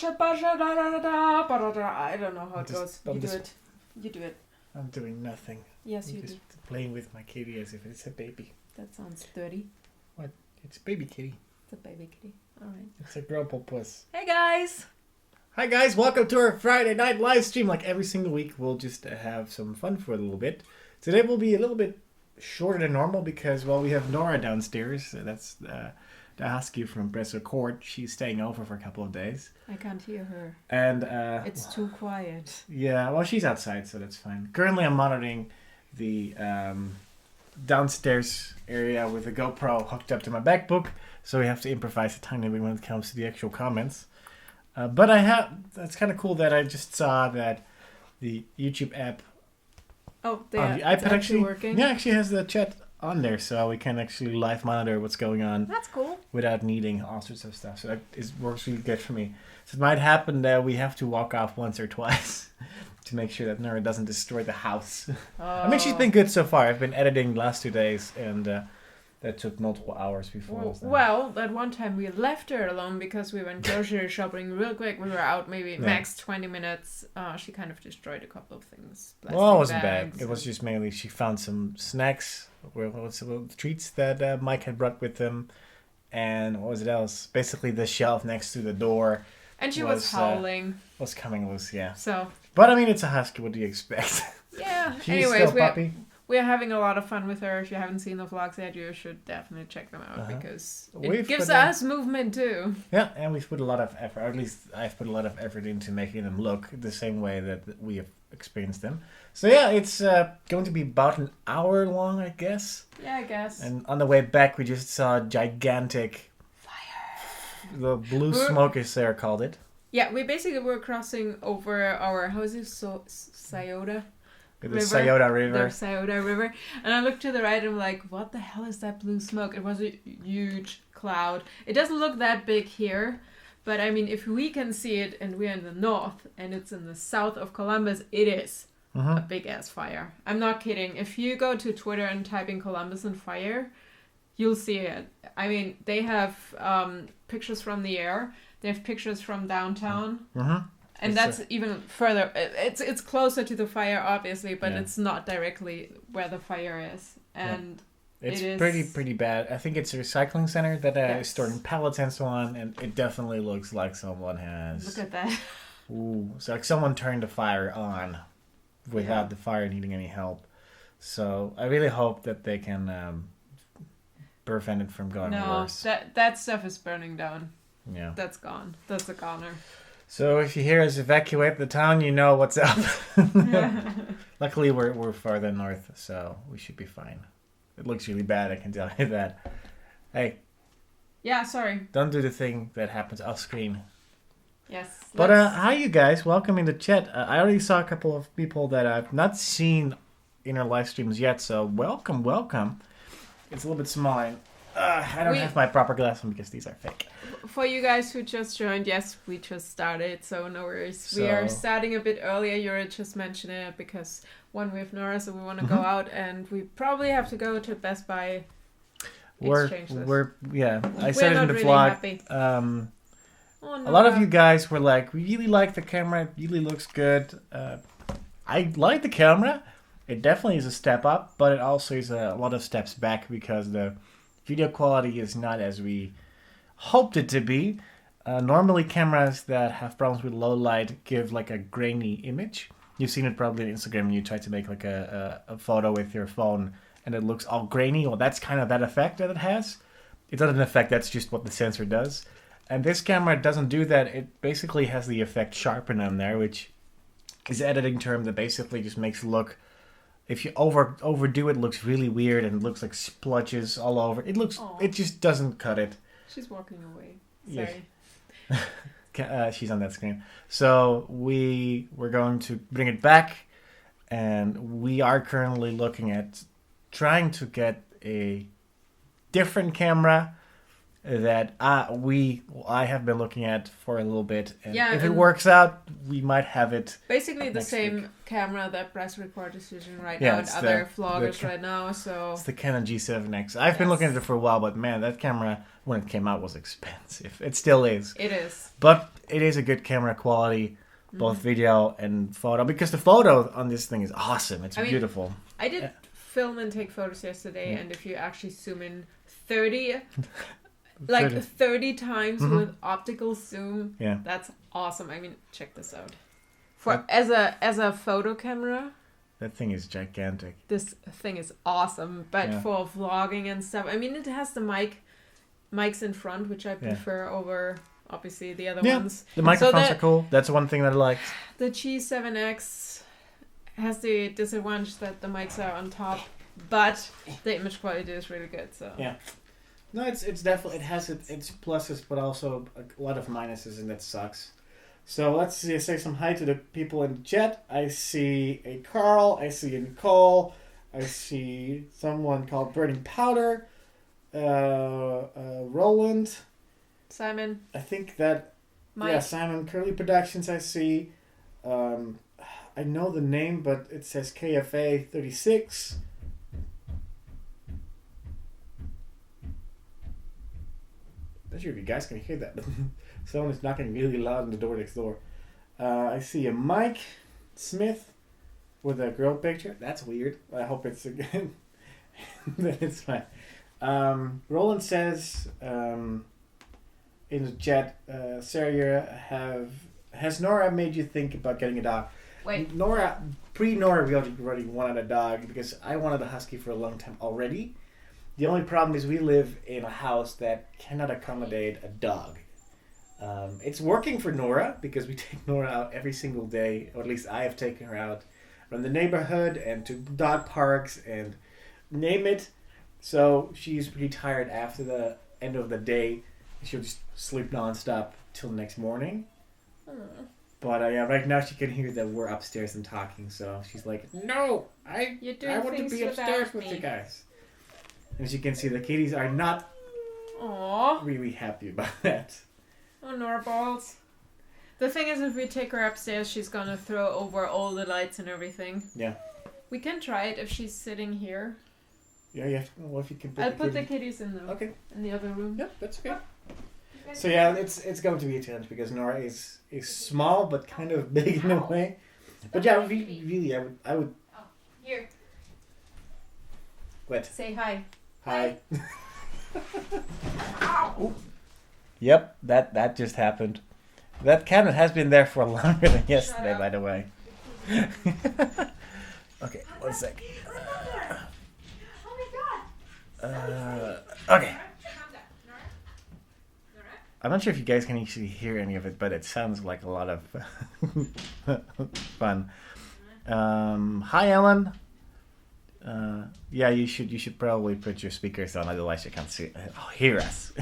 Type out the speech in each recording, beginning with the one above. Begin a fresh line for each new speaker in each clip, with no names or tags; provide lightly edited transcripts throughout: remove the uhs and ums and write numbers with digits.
I don't know how it goes. You do it.
I'm doing nothing.
Yes,
I'm
you
just
do.
playing with my kitty as if it's a baby.
That sounds dirty.
What? It's a baby kitty.
It's a baby kitty. All right.
It's a grandpa puss.
Hey guys.
Hi guys, welcome to our Friday night live stream. Like every single week, we'll just have some fun for a little bit. Today will be a little bit shorter than normal because, well, we have Nora downstairs. That's the husky from Bresser Court. She's staying over for a couple of days.
I can't hear her.
And
it's too quiet.
Yeah, well, she's outside, so that's fine. Currently, I'm monitoring the downstairs area with a GoPro hooked up to my MacBook, so we have to improvise a tiny bit when it comes to the actual comments. But that's kind of cool that I just saw that the YouTube app
on the
iPad actually
working.
Yeah, actually has the chat on there, so we can actually live monitor what's going on.
That's cool.
Without needing all sorts of stuff. So that works really good for me. So it might happen that we have to walk off once or twice to make sure that Nora doesn't destroy the house. I mean, she's been good so far. I've been editing the last 2 days, and that took multiple hours before.
Well, that one time we left her alone because we went grocery shopping real quick. We were out maybe max 20 minutes. She kind of destroyed a couple of things.
Well, it wasn't bad. It was just mainly she found some snacks, treats that Mike had brought with him. And what was it else? Basically the shelf next to the door.
And she was howling.
Was coming loose, yeah.
So.
But I mean, it's a husky. What do you expect?
Yeah.
She's still a puppy.
We're having a lot of fun with her. If you haven't seen the vlogs yet, you should definitely check them out because it gives us movement too.
Yeah, and we've put a lot of effort, or at least I've put a lot of effort into making them look the same way that we have experienced them. So yeah, it's going to be about an hour long, I guess.
Yeah, I guess.
And on the way back, we just saw a gigantic
fire.
The blue smoke, as Sarah called it.
Yeah, we basically were crossing over our, how is it, Scioto?
The Scioto River.
The Scioto River. And I looked to the right and I'm like, what the hell is that blue smoke? It was a huge cloud. It doesn't look that big here. But I mean, if we can see it and we're in the north and it's in the south of Columbus, it is a big ass fire. I'm not kidding. If you go to Twitter and type in Columbus and fire, you'll see it. I mean, they have pictures from the air. They have pictures from downtown. And that's even further. It's closer to the fire, obviously, but it's not directly where the fire is. And
it's pretty bad. I think it's a recycling center that is storing pallets and so on, and it definitely looks like someone has...
Look at that.
Ooh, so like someone turned the fire on without the fire needing any help. So I really hope that they can prevent it from going worse.
That stuff is burning down.
Yeah.
That's gone. That's a goner.
So if you hear us evacuate the town, you know what's up. Luckily, we're farther north, so we should be fine. It looks really bad, I can tell you that. Hey.
Yeah, sorry.
Don't do the thing that happens off screen.
Yes.
But hi, you guys. Welcome in the chat. I already saw a couple of people that I've not seen in our live streams yet, so welcome. It's a little bit small. I don't have my proper glasses on because these are fake.
For you guys who just joined, yes, we just started, so no worries. We are starting a bit earlier. Jurre just mentioned it because one, we have Nora, so we want to go out, and we probably have to go to Best Buy.
I said it in the vlog. A lot of you guys were like, we really like the camera. It really looks good. I like the camera. It definitely is a step up, but it also is a lot of steps back because the video quality is not as we hoped it to be. Normally cameras that have problems with low light give like a grainy image. You've seen it probably on Instagram when you try to make like a photo with your phone and it looks all grainy. Well, that's kind of that effect that it has. It's not an effect, that's just what the sensor does. And this camera doesn't do that. It basically has the effect sharpen on there, which is an editing term that basically just makes it look... If you overdo it, it looks really weird and it looks like splotches all over. It just doesn't cut it.
She's walking away. Sorry.
Yeah. She's on that screen. So we're going to bring it back, and we are currently looking at trying to get a different camera that I have been looking at for a little bit, and if it works out, we might have it.
Basically, the same camera that Press Record is using right now, and other vloggers right now. So
it's the Canon G7X. I've been looking at it for a while, but man, that camera when it came out was expensive. It still is.
It is.
But it is a good camera quality, both video and photo, because the photo on this thing is awesome. It's beautiful.
I did film and take photos yesterday, and if you actually zoom in 30 times with optical zoom, that's awesome. I mean, check this out. As a photo camera,
that thing is gigantic.
This thing is awesome, but for vlogging and stuff, I mean, it has the mics in front, which I prefer over obviously the other ones.
The microphones are cool. That's one thing that I liked.
The G7X has the disadvantage that the mics are on top, but the image quality is really good. So
no, it's definitely, it has its pluses, but also a lot of minuses, and that sucks. So let's say some hi to the people in the chat. I see a Carl. I see a Nicole. I see someone called Burning Powder. Roland.
Simon.
I think that... Mike. Yeah, Simon. Curly Productions I see. I know the name, but it says KFA 36. Not sure if you guys can hear that, but someone is knocking really loud on the door next door. I see a Mike Smith with a girl picture. That's weird. I hope it's again. That it's fine. Roland says in the chat, Sarah, has Nora made you think about getting a dog?
Wait.
Nora, pre-Nora, we already wanted a dog because I wanted a husky for a long time already. The only problem is we live in a house that cannot accommodate a dog. It's working for Nora because we take Nora out every single day, or at least I have taken her out from the neighborhood and to dog parks and name it. So she's pretty tired after the end of the day. She'll just sleep nonstop till the next morning. But right now she can hear that we're upstairs and talking, so she's like, "No, I want to be upstairs with you guys." And as you can see, the kitties are not really happy about that.
Oh, Nora balls. The thing is, if we take her upstairs, she's gonna throw over all the lights and everything.
Yeah.
We can try it if she's sitting here.
Yeah. Well, if you can
I'll put the kitties in the other room.
Yeah, that's okay. So yeah, it's going to be a challenge because Nora is small but kind of big in a way. But yeah, really, I would.
Oh, here.
What?
Say hi.
Hi. Yep, that just happened. That cabinet has been there for longer than yesterday, by the way. Okay, 1 sec. Okay. I'm not sure if you guys can actually hear any of it, but it sounds like a lot of fun. Hi, Ellen. Yeah, you should probably put your speakers on, otherwise you can't hear us.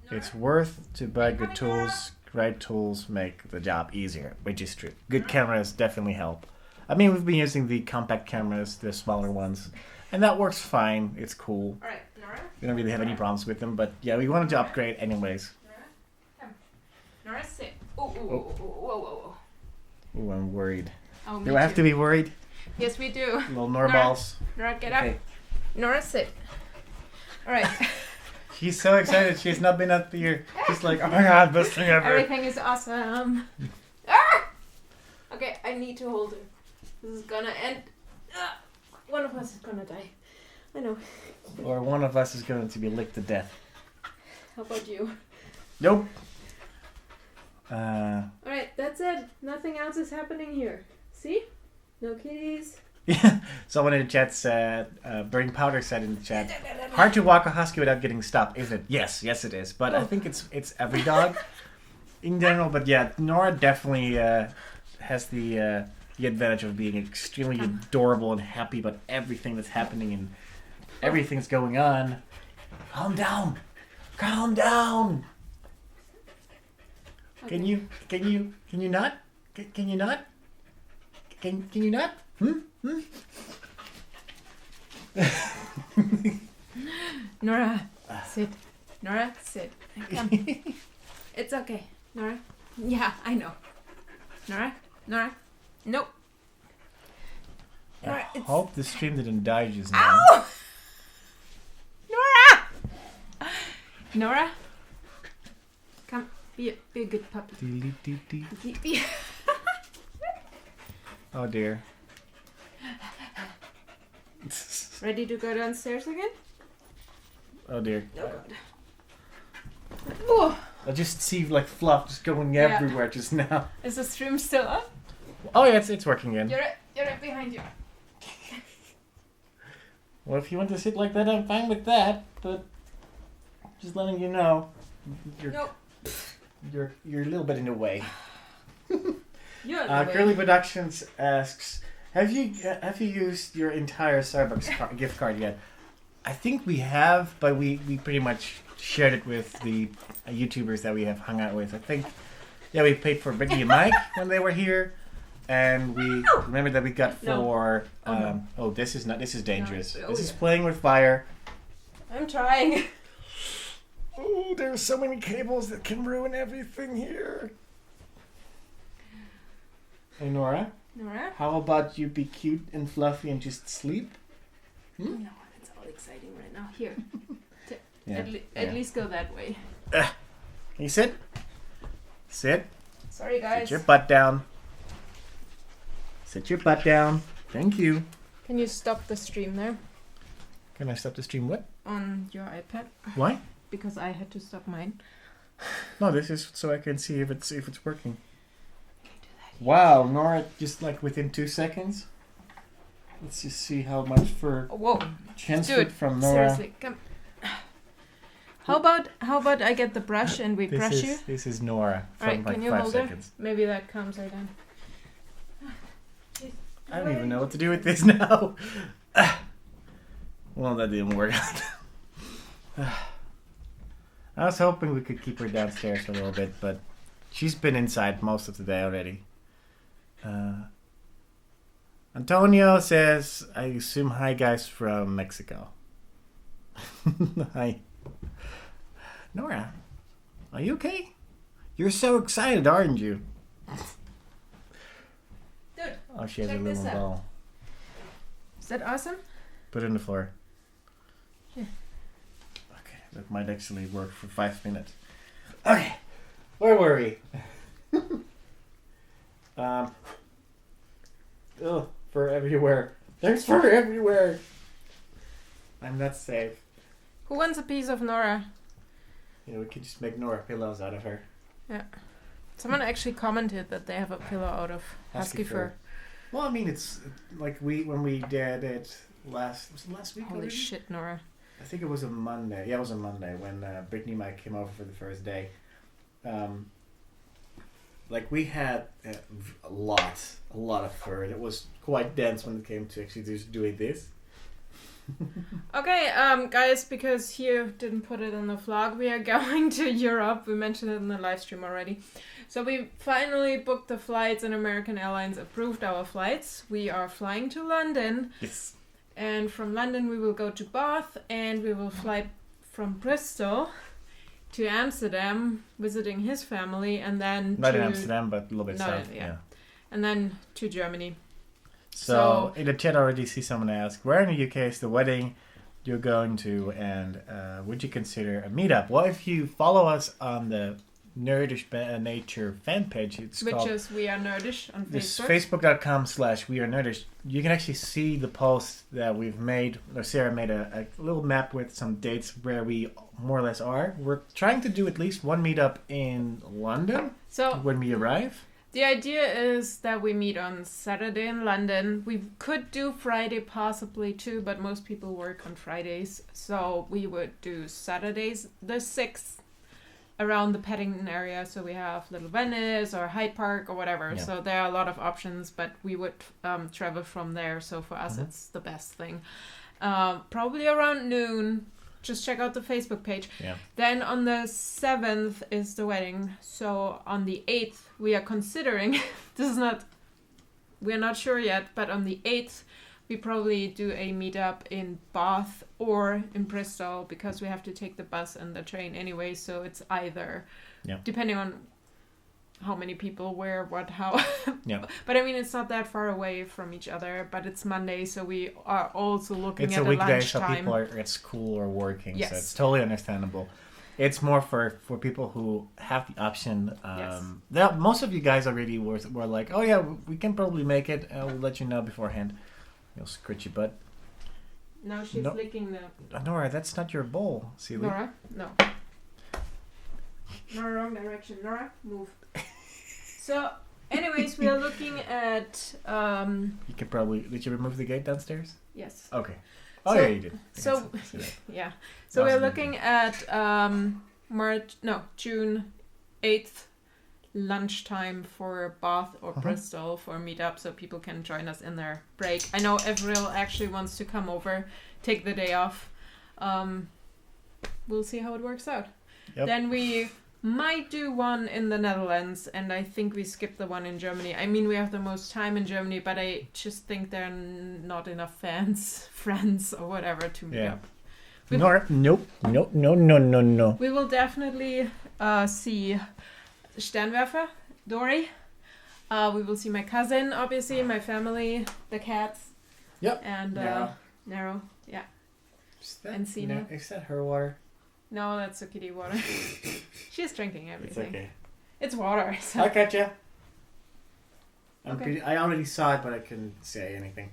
It's worth to buy good tools. Right tools make the job easier, which is true. Good cameras definitely help. I mean, we've been using the compact cameras, the smaller ones, and that works fine. It's cool.
All right, Nora.
We don't really have any problems with them, but yeah, we wanted to upgrade anyways.
Nora, come. Nora, sit. Whoa.
Ooh, I'm worried.
Oh,
do I have to be worried?
Yes, we do.
Little Nora balls.
Nora, get up. Nora, sit. All right.
She's so excited. She's not been up here. She's like, oh my god, best thing ever.
Everything is awesome. Okay, I need to hold her. This is gonna end. One of us is gonna die. I know.
Or one of us is going to be licked to death.
How about you?
Nope.
Alright, that's it. Nothing else is happening here. See? No kitties.
Yeah. Someone in the chat said, Burning Powder said in the chat, hard to walk a husky without getting stopped, isn't it? Yes it is. But I think it's every dog in general. But yeah, Nora definitely has the advantage of being extremely adorable and happy about everything that's happening and everything that's going on. Calm down. Calm down. Okay. Can you not? Can you not? Can you not?
Nora, sit. Nora, sit. Come. It's okay. Nora. Yeah, I know. Nora. Nope.
Nora, I hope the stream didn't die just now.
Ow! Nora! Come, be a good puppy.
Oh dear.
Ready to go downstairs again?
Oh dear.
Oh god. Oh.
I just see like fluff just going everywhere just now.
Is the stream still up?
Oh yeah, it's working again.
You're right behind you.
Well, if you want to sit like that, I'm fine with that. But just letting you know, you're a little bit in the way. Curly Productions asks, have you used your entire Starbucks gift card yet? I think we have, but we pretty much shared it with the YouTubers that we have hung out with. I think, we paid for Brittany and Mike when they were here. And we remember that we got for this is dangerous.
No.
This is playing with fire.
I'm trying.
Oh, there's so many cables that can ruin everything here. Hey Nora, how about you be cute and fluffy and just sleep?
No, it's all exciting right now. Here, at least go that way.
Can you sit? Sit.
Sorry guys.
Sit your butt down. Sit your butt down. Thank you.
Can you stop the stream there?
Can I stop the stream what?
On your iPad.
Why?
Because I had to stop mine.
No, this is so I can see if it's working.
Can you do that?
Wow, Nora, just like within 2 seconds. Let's just see how much for transferred from Nora.
Seriously, come. How about I get the brush and we brush you?
This is Nora from
right,
like
can you
5
hold
seconds.
Her? Maybe that calms her down.
I don't even know what to do with this now. Well, that didn't work out. I was hoping we could keep her downstairs a little bit, but she's been inside most of the day already. Antonio says, I assume hi guys from Mexico. Hi. Nora, are you okay? You're so excited, aren't you?
Dude,
oh, she has a little ball.
Is that awesome?
Put it on the floor.
Here.
Okay, that might actually work for 5 minutes. Okay, where were we? For everywhere. There's for everywhere. I'm not safe.
Who wants a piece of Nora?
We could just make Nora pillows out of her.
Yeah. Someone actually commented that they have a pillow out of husky fur.
Well, I mean, it's like when we did it last week.
Holy shit, Nora.
I think it was a Monday. Yeah, it was a Monday when Brittany and Mike came over for the first day. We had a lot of fur. It was quite dense when it came to actually just doing this.
Okay, guys, because Hugh didn't put it in the vlog, we are going to Europe. We mentioned it in the live stream already. So we finally booked the flights and American Airlines approved our flights. We are flying to London.
Yes.
And from London we will go to Bath and we will fly from Bristol to Amsterdam, visiting his family, and then
not in Amsterdam, but a little bit south.
Yeah. And then to Germany.
So in the chat I already see someone ask, where in the UK is the wedding you're going to, and would you consider a meetup? Well, if you follow us on the NerdishByNature fan page,
which is We Are Nerdish on Facebook.
Facebook.com/WeAreNerdish. You can actually see the post that we've made. Sarah made a little map with some dates where we more or less are. We're trying to do at least one meetup in London when we arrive.
The idea is that we meet on Saturday in London. We could do Friday possibly too, but most people work on Fridays. So we would do Saturdays the 6th around the Paddington area. So we have Little Venice or Hyde Park or whatever. Yeah. So there are a lot of options, but we would travel from there. So for us, it's the best thing. Probably around noon. Just check out the Facebook page.
Yeah.
Then on the 7th is the wedding. So on the 8th, we are considering, we're not sure yet, but on the 8th, we probably do a meetup in Bath or in Bristol because we have to take the bus and the train anyway. So it's either, depending on how many people, where, what, how.
Yeah.
But I mean, it's not that far away from each other, but it's Monday, so we are also looking at a lunchtime.
It's a weekday, so people are at school or working, so it's totally understandable. It's more for people who have the option.
Yes.
Most of you guys already were like, oh yeah, we can probably make it. We'll let you know beforehand. You'll scratch your butt.
Now she's licking the...
Nora, that's not your bowl, Celie.
Nora, no. Nora, wrong direction. Nora, move. So, anyways, we are looking at...
You could probably... Did you remove the gate downstairs?
Yes.
Okay. Oh, yeah, you did.
Yeah. So we're looking at June 8th lunchtime for Bath or Bristol for a meetup, so people can join us in their break. I know Avril actually wants to come over, take the day off. We'll see how it works out. Yep. Then we might do one in the Netherlands, and I think we skipped the one in Germany. I mean, we have the most time in Germany, but I just think there are not enough friends, or whatever to meet up.
Nope. No.
We will definitely see Sternwerfer, Dory. We will see my cousin, obviously, my family, the cats.
Yep.
And Nero. Yeah. And Sina.
Is that her water?
No, that's a kitty water. She's drinking everything.
It's okay.
It's water. So.
I'll catch ya.
Okay.
I already saw it, but I couldn't say anything.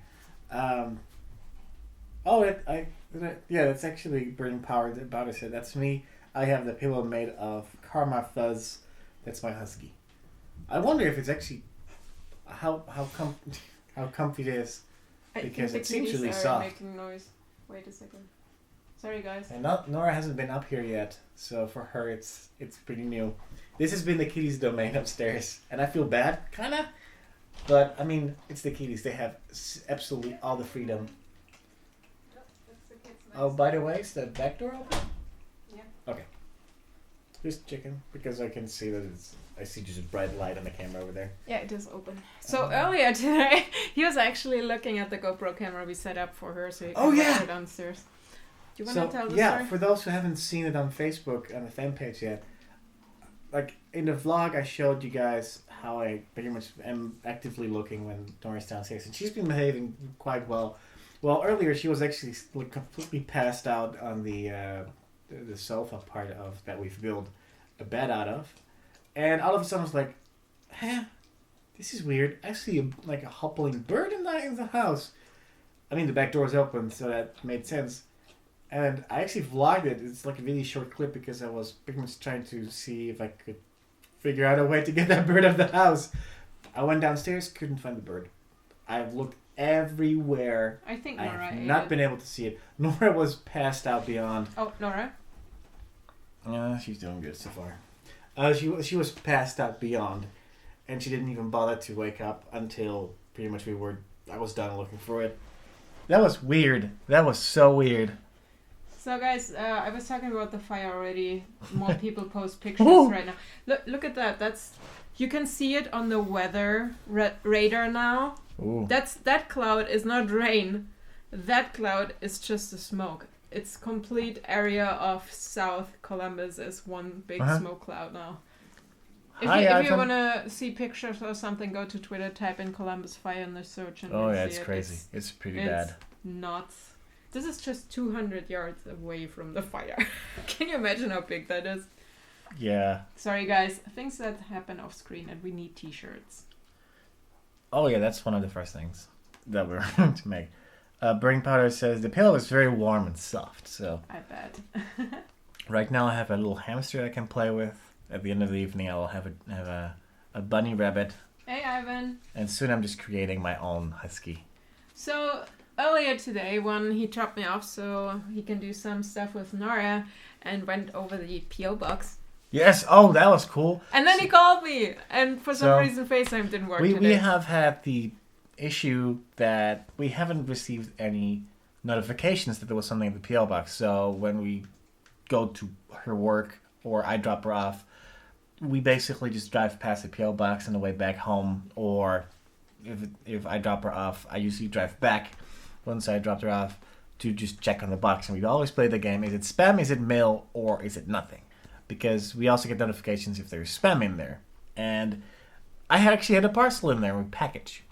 That's actually Burning Power about it. That's me. I have the pillow made of Karma Fuzz. That's my husky. I wonder if it's actually how comfy it is, because it seems really soft.
Making noise. Wait a second. Sorry, guys.
And Nora hasn't been up here yet, so for her it's pretty new. This has been the kitties' domain upstairs, and I feel bad, kinda. But I mean, it's the kitties. They have absolutely all the freedom.
Nope, that's the kids'
Oh, by the way, is the back door open?
Yeah.
Okay. Just checking, because I can see that I see just a bright light on the camera over there.
Yeah, it is open. So earlier today, he was actually looking at the GoPro camera we set up for her, so he can watch her downstairs. Do you want to tell the story?
Yeah, for those who haven't seen it on Facebook, on the fan page yet, like in the vlog I showed you guys how I pretty much am actively looking when Nora's downstairs, and she's been behaving quite well. Well, earlier she was actually completely passed out on the sofa part of that we've built a bed out of, and all of a sudden I was like, this is weird. I see a hoppling bird in the house. I mean, the back door is open, so that made sense. And I actually vlogged it. It's like a really short clip because I was pretty much trying to see if I could figure out a way to get that bird out of the house. I went downstairs, couldn't find the bird. I've looked everywhere.
I think Nora
I have not been able to see it. Nora was passed out beyond.
Oh, Nora?
She's doing good so far. She was passed out beyond, and she didn't even bother to wake up until pretty much I was done looking for it. That was weird. That was so weird.
So guys, I was talking about the fire already. More people post pictures right now. Look at that. You can see it on the weather radar now.
Ooh.
That cloud is not rain. That cloud is just the smoke. It's complete area of South Columbus is one big smoke cloud now. If you want to see pictures or something, go to Twitter, type in Columbus fire in the search. And
it's crazy. It's pretty bad.
Nuts. This is just 200 yards away from the fire. Can you imagine how big that is?
Yeah.
Sorry, guys. Things that happen off screen, and we need t-shirts.
Oh, yeah, that's one of the first things that we're going to make. Burning Powder says, the pillow is very warm and soft, so...
I bet.
Right now I have a little hamster I can play with. At the end of the evening I will have a bunny rabbit.
Hey, Ivan.
And soon I'm just creating my own husky.
So... earlier today, when he dropped me off so he can do some stuff with Nora and went over the P.O.Box.
Yes, oh, that was cool.
And then he called me, and for some reason FaceTime didn't work today.
We have had the issue that we haven't received any notifications that there was something at the P.O. Box. So when we go to her work or I drop her off, we basically just drive past the P.O. Box on the way back home, or if I drop her off, I usually drive back once I dropped her off to just check on the box. And we always play the game, is it spam, is it mail, or is it nothing? Because we also get notifications if there's spam in there. And I actually had a parcel in there with package,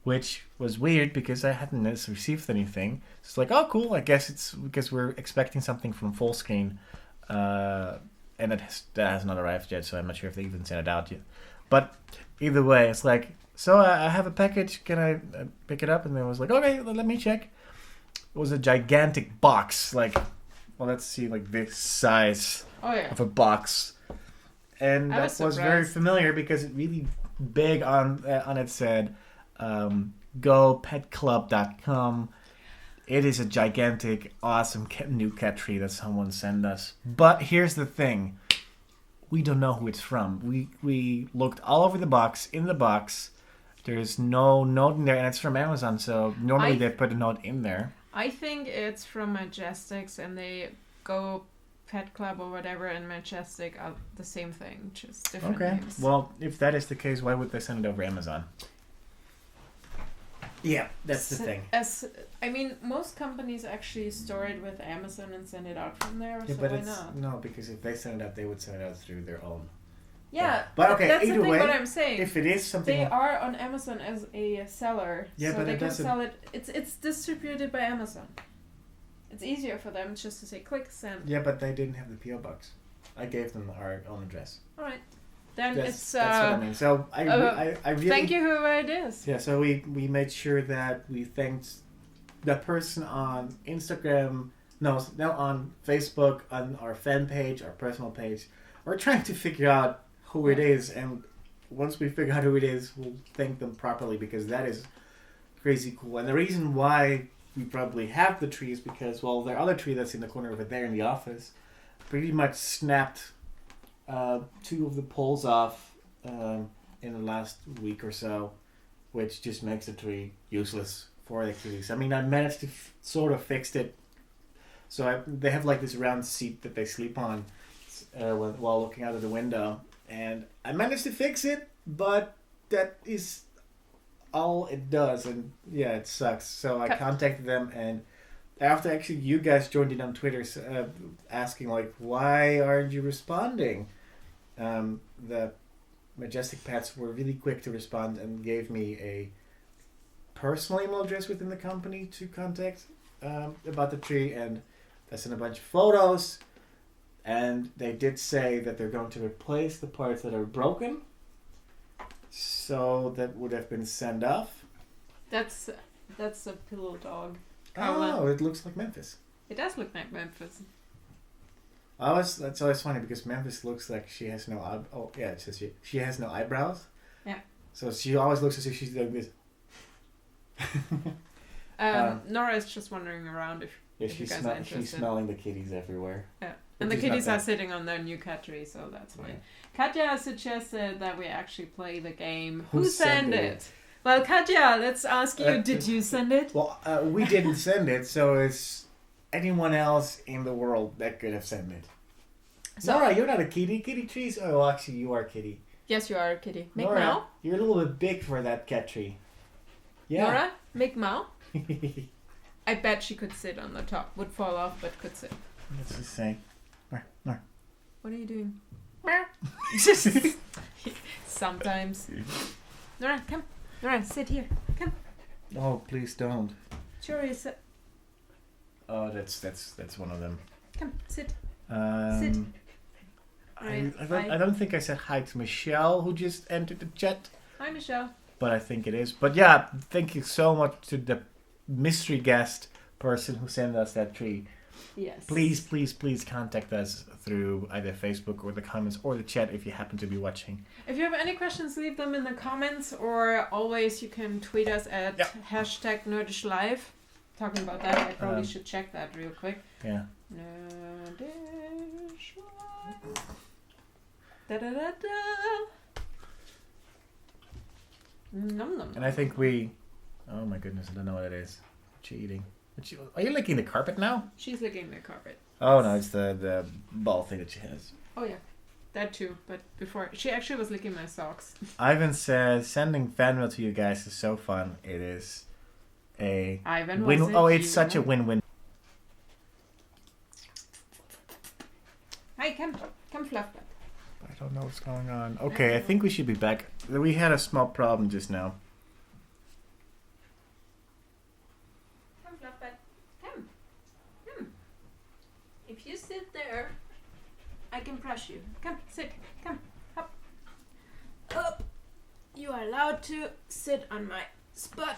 which was weird because I hadn't received anything. It's like, oh, cool. I guess it's because we're expecting something from Fullscreen. and that has not arrived yet, so I'm not sure if they even sent it out yet. But either way, it's like, so I have a package. Can I pick it up? And then I was like, okay, let me check. It was a gigantic box, like, well, let's see, like this size of a box, and that was very familiar because it really big on it said, gopetclub.com. It is a gigantic, awesome new cat tree that someone sent us. But here's the thing. We don't know who it's from. We looked all over the box. In the box, there's no note in there, and it's from Amazon, so normally they put a note in there.
I think it's from Majestics, and they go Pet Club or whatever, and Majestic are the same thing, just different names.
Well, if that is the case, why would they send it over Amazon? Yeah, that's the thing.
I mean, most companies actually store it with Amazon and send it out from there, so why not?
No, because if they send it out, they would send it out through their own.
Yeah,
but okay,
that's
either
the thing
way,
what I'm saying.
If it is something...
They are on Amazon as a seller,
yeah,
so
but
they can sell it. It's distributed by Amazon. It's easier for them just to say, click, send.
Yeah, but they didn't have the P.O. Box. I gave them our own address.
Alright. Then
that's what I mean. So I really...
Thank you whoever it is.
Yeah, so we made sure that we thanked the person on Instagram, on Facebook, on our fan page, our personal page. We're trying to figure out who it is, and once we figure out who it is, we'll thank them properly, because that is crazy cool. And the reason why we probably have the tree is because, well, the other tree that's in the corner over there in the office pretty much snapped 2 of the poles off in the last week or so, which just makes the tree useless for the kitties. I mean, I managed to sort of fix it. So they have like this round seat that they sleep on while looking out of the window, and I managed to fix it, but that is all it does, and yeah, it sucks. So I contacted them, and after actually you guys joined in on Twitter asking like, why aren't you responding? The Majestic Pets were really quick to respond and gave me a personal email address within the company to contact about the tree, and I sent a bunch of photos, and they did say that they're going to replace the parts that are broken, so that would have been sent off.
That's a pillow dog.
Oh, it looks like Memphis.
It does look like Memphis.
That's always funny because Memphis looks like she has no it says she has no eyebrows.
Yeah.
So she always looks as if she's doing this.
Nora is just wandering around if you guys are interested.
She's smelling the kitties everywhere.
Yeah. And the kitties are sitting on their new cat tree, so that's fine. Yeah. Katja suggested that we actually play the game. Who sent it? Well, Katja, let's ask you, did you send it?
Well, we didn't send it, so it's anyone else in the world that could have sent it. So, Nora, you're not a kitty. Kitty trees. Oh, actually, you are a kitty.
Yes, you are a kitty. Make
Nora,
Mao.
You're a little bit big for that cat tree. Yeah.
Nora, make Mao. I bet she could sit on the top. Would fall off, but could sit.
Let's just say. Nora.
What are you doing? Sometimes. Nora, come. Nora, sit here. Come.
Oh, please don't.
Jurre, sit.
Oh, that's one of them.
Come, sit.
Sit. I don't think I said hi to Michelle, who just entered the chat.
Hi, Michelle.
But I think it is. But yeah, thank you so much to the mystery guest person who sent us that tree.
Yes.
Please contact us through either Facebook or the comments or the chat if you happen to be watching.
If you have any questions, leave them in the comments, or always you can tweet us at #NerdishLive. Talking about that, I probably should check that real quick.
Yeah.
Nerdish Live. Nom, nom,
and I think oh my goodness, I don't know what it is. What you eating? Are you licking the carpet now?
She's licking the carpet.
Oh no, it's the ball thing that she has.
Oh yeah, that too. But before, she actually was licking my socks.
Ivan says, sending fan mail to you guys is so fun. It is a
Ivan,
win. It's such a win-win.
Hi, come Fluffbutt.
I don't know what's going on. Okay, I think we should be back. We had a small problem just now.
Come, Fluffbutt. Come. If you sit there, I can brush you. Come, sit. Come, up. Up. You are allowed to sit on my spot.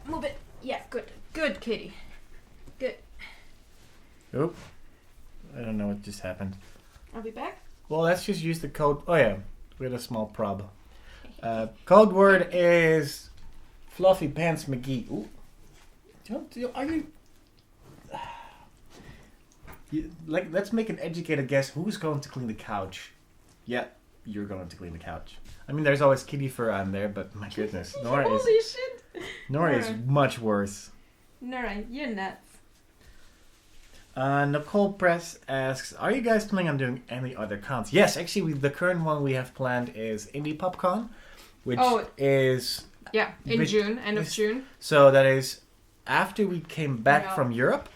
Move it. Yeah, good. Good, kitty. Good.
Oop. I don't know what just happened.
I'll be back.
Well, let's just use the code. Oh yeah, we had a small problem. Code word is Fluffy Pants McGee. Ooh. Are you... Let's make an educated guess. Who's going to clean the couch? Yeah, you're going to clean the couch. I mean, there's always kitty fur on there, but my goodness, Nora is much worse.
Nora, you're nuts.
Nicole Press asks, are you guys planning on doing any other cons? Yes, actually, the current one we have planned is Indie PopCon, which is...
Yeah, in June, end of June.
So that is after we came back from Europe.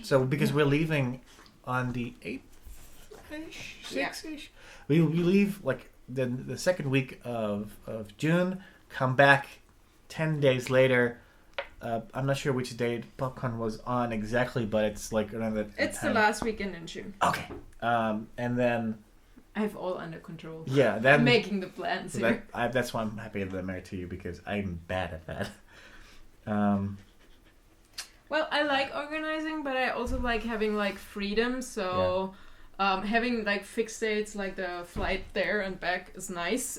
So because we're leaving on the 8th-ish, 6th-ish. We leave like the second week of June, come back 10 days later. I'm not sure which day PopCon was on exactly, but it's like another...
It's the last weekend in June.
Okay. And then...
I have all under control.
Yeah, then...
I'm making the plans here.
That's why I'm happy that I'm married to you, because I'm bad at that.
Well, I like organizing, but I also like having like freedom, so... having like fixed dates, like the flight there and back is nice,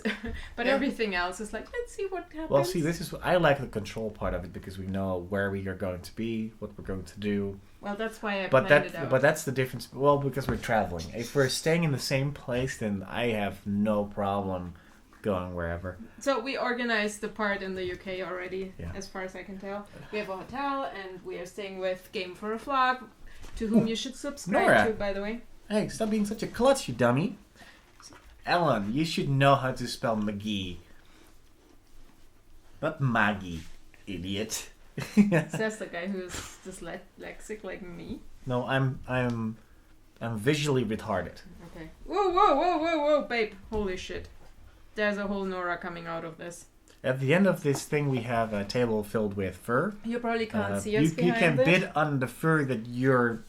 but everything else is like, let's see what happens.
Well, see, this is I like the control part of it because we know where we are going to be, what we're going to do.
Well, that's why I planned it out.
But that's the difference. Well, because we're traveling. If we're staying in the same place, then I have no problem going wherever.
So we organized the part in the UK already, as far as I can tell. We have a hotel, and we are staying with Game for a Vlog, to whom you should subscribe to, by the way.
Hey, stop being such a klutz, you dummy. Ellen, you should know how to spell McGee. Not Maggie, idiot.
Says the guy who's dyslexic like me.
No, I'm visually retarded.
Okay. Whoa, babe. Holy shit. There's a whole Nora coming out of this.
At the end of this thing, we have a table filled with fur.
You probably can't see us behind
You can bid on the fur that you're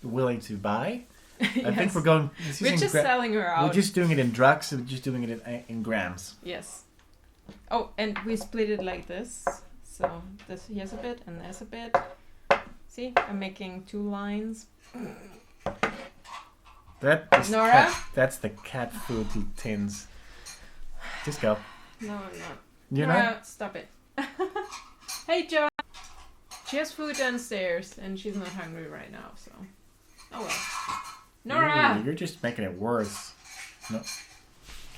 willing to buy.
Yes.
I think we're going...
We're just selling her out.
We're just doing it in drugs, so we're just doing it in grams.
Yes. Oh, and we split it like this. So here's a bit and there's a bit. See, I'm making 2 lines.
Nora? That's the cat food tins. Just go.
No, I'm not.
You're
Nora,
not?
stop it. Hey, Joe. She has food downstairs and she's not hungry right now, so... Oh well. Nora!
Ooh, you're just making it worse. No.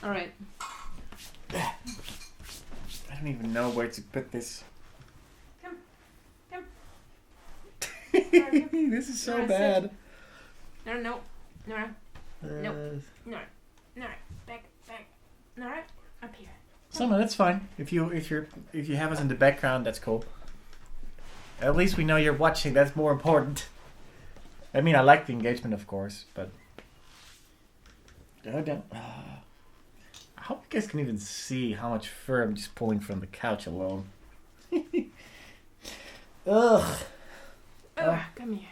Alright.
I don't even know where to put this.
Come.
This is so
Nora,
bad.
Sit. No. Nora. No. Nora. Back. Nora, up here.
Summer, that's fine. If you have us in the background, that's cool. At least we know you're watching. That's more important. I mean, I like the engagement, of course, but... I hope you guys can even see how much fur I'm just pulling from the couch alone. Ugh.
Come here.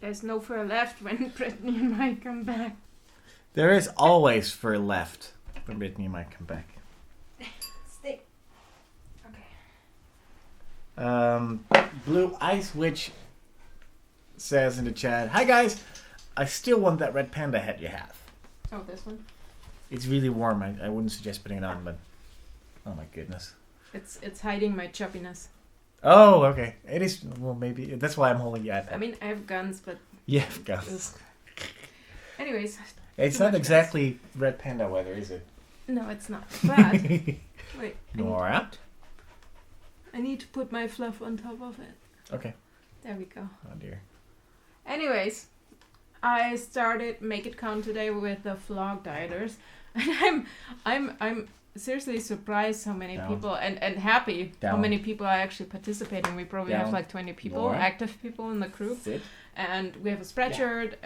There's no fur left when Brittany and I come back.
There is always fur left when Brittany and I come back.
Stay. Okay.
Blue Ice Witch says in the chat, hi guys, I still want that red panda hat you have.
Oh, this one?
It's really warm. I wouldn't suggest putting it on, but oh my goodness.
It's hiding my chubbiness.
Oh, okay. It is, well, maybe that's why I'm holding the iPad.
I mean, I have guns, but...
You have guns.
Anyways.
It's not exactly red panda weather, is it?
No, it's not. But... Wait.
Nora?
I need to put my fluff on top of it.
Okay.
There we go.
Oh dear.
Anyways, I started Make It Count today with the vlog dieters, and I'm seriously surprised how many people and happy how many people are actually participating. We probably have like 20 people, active people in the group, and we have a spreadsheet,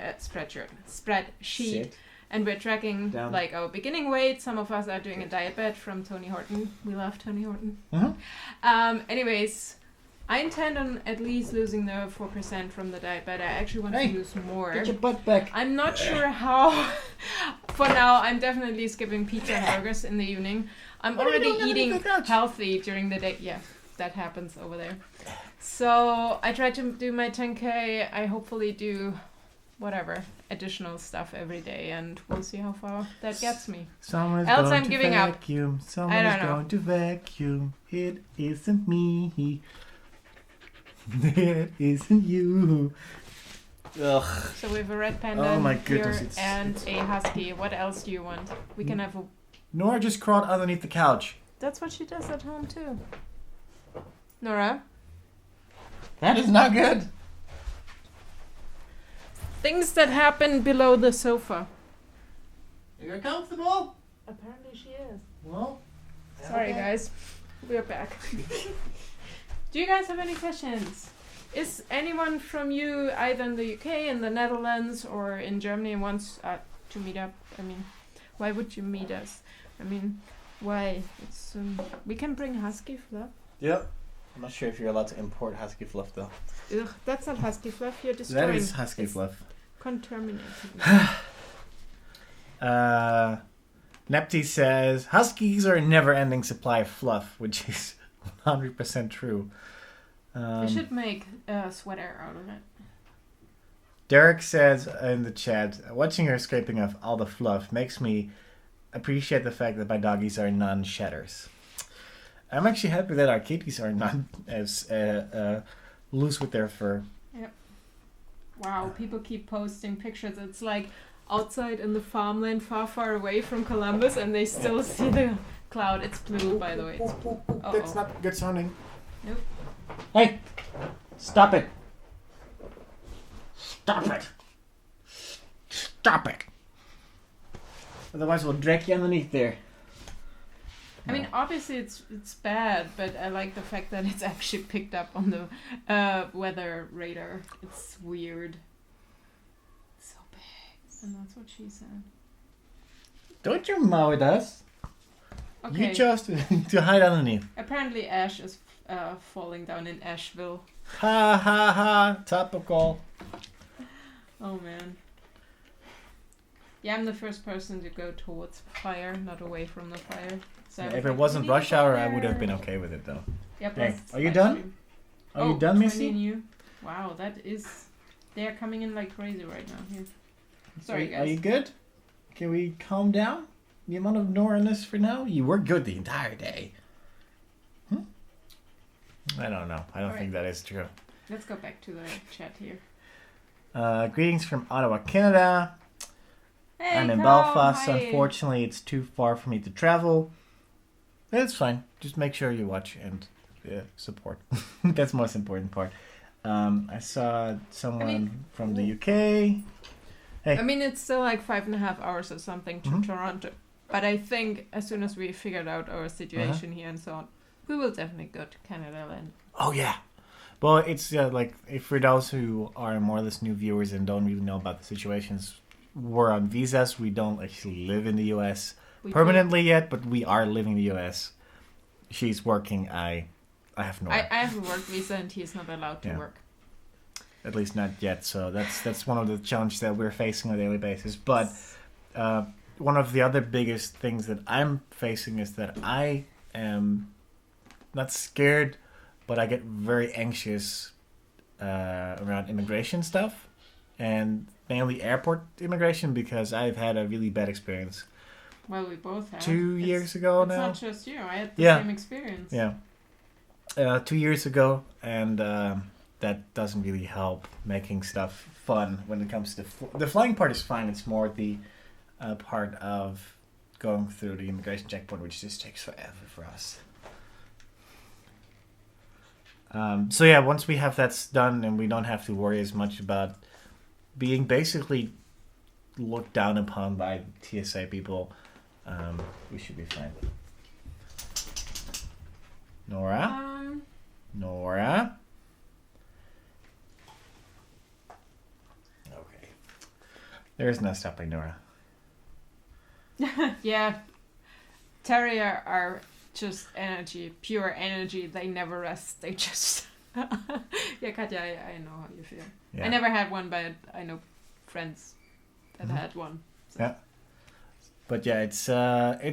and we're tracking like our beginning weight. Some of us are doing a diet bet from Tony Horton. We love Tony Horton.
Mm-hmm.
Anyways. I intend on at least losing the 4% from the diet, but I actually want to lose more.
Get your butt back.
I'm not sure how. For now, I'm definitely skipping pizza and burgers in the evening. I'm already eating healthy during the day. Yeah, that happens over there. So I try to do my 10K. I hopefully do whatever additional stuff every day, and we'll see how far that gets me.
Someone's
Else
going
I'm
to
giving
vacuum.
up.
Someone is going to vacuum. It isn't me. It isn't you. Ugh.
So we have a red panda here
goodness,
and a husky. What else do you want? We can have a...
Nora just crawled underneath the couch.
That's what she does at home too. Nora?
That is not good.
Things that happen below the sofa.
You're comfortable?
Apparently she is.
Well,
sorry guys. We're back. Do you guys have any questions? Is anyone from you either in the UK, in the Netherlands, or in Germany wants to meet up? I mean, why would you meet us? I mean, why? It's we can bring husky fluff.
Yep. I'm not sure if you're allowed to import husky fluff though.
Ugh, that's not husky fluff. You're destroying.
That is husky fluff.
Contaminated.
Nepti says huskies are a never-ending supply of fluff, which is 100% true.
We should make a sweater out of it.
Derek says in the chat, watching her scraping off all the fluff makes me appreciate the fact that my doggies are non-shedders. I'm actually happy that our kitties are not as loose with their fur.
Yep. Wow, people keep posting pictures. It's like outside in the farmland far, far away from Columbus, and they still see the cloud. It's blue, by the way. It's blue.
That's not good sounding.
Nope.
Hey! Stop it! Stop it! Stop it! Otherwise we'll drag you underneath there.
I mean, obviously it's bad, but I like the fact that it's actually picked up on the weather radar. It's weird. It's so big. And that's what she said.
Don't you mow at us. Okay. You chose to hide underneath.
Apparently ash is falling down in Asheville.
Ha ha ha. Topical.
Oh man. Yeah, I'm the first person to go towards fire, not away from the fire. So
yeah, if it wasn't rush hour, I would have been okay with it though.
Yep.
Hey, are you done? Are you done, Missy?
New. Wow, that is... They are coming in like crazy right now. Here. Sorry, guys.
Are you good? Can we calm down? The amount of Nora-ness for now? You were good the entire day. I don't know. I don't think that is true.
Let's go back to the chat here.
Greetings from Ottawa, Canada.
Hey,
I'm in Belfast. Hi. Unfortunately, it's too far for me to travel. That's fine. Just make sure you watch and support. That's the most important part. I saw someone from the UK. Hey.
I mean, it's still like 5.5 hours or something to Toronto. But I think as soon as we figured out our situation here and so on, we will definitely go to Canada then.
Oh, yeah. Well, it's like, if for those who are more or less new viewers and don't really know about the situations, we're on visas. We don't actually live in the U.S. permanently yet, but we are living in the U.S. She's working. I have no.
I have a work visa, and he's not allowed to work.
At least not yet. So that's one of the challenges that we're facing on a daily basis. But one of the other biggest things that I'm facing is that I am not scared, but I get very anxious around immigration stuff, and mainly airport immigration, because I've had a really bad experience.
Well, we both have.
2 years ago now.
It's not just you. I had the same experience.
Yeah. 2 years ago, and that doesn't really help making stuff fun when it comes to... The flying part is fine. It's more the part of going through the immigration checkpoint, which just takes forever for us. So yeah, once we have that done and we don't have to worry as much about being basically looked down upon by TSA people, we should be fine. Nora? Nora? Okay. There's no stopping Nora.
Yeah. Terrier are just energy, pure energy. They never rest. They just Yeah, Katja, I know how you feel.
Yeah.
I never had one, but I know friends that had one. So.
Yeah. But yeah, it's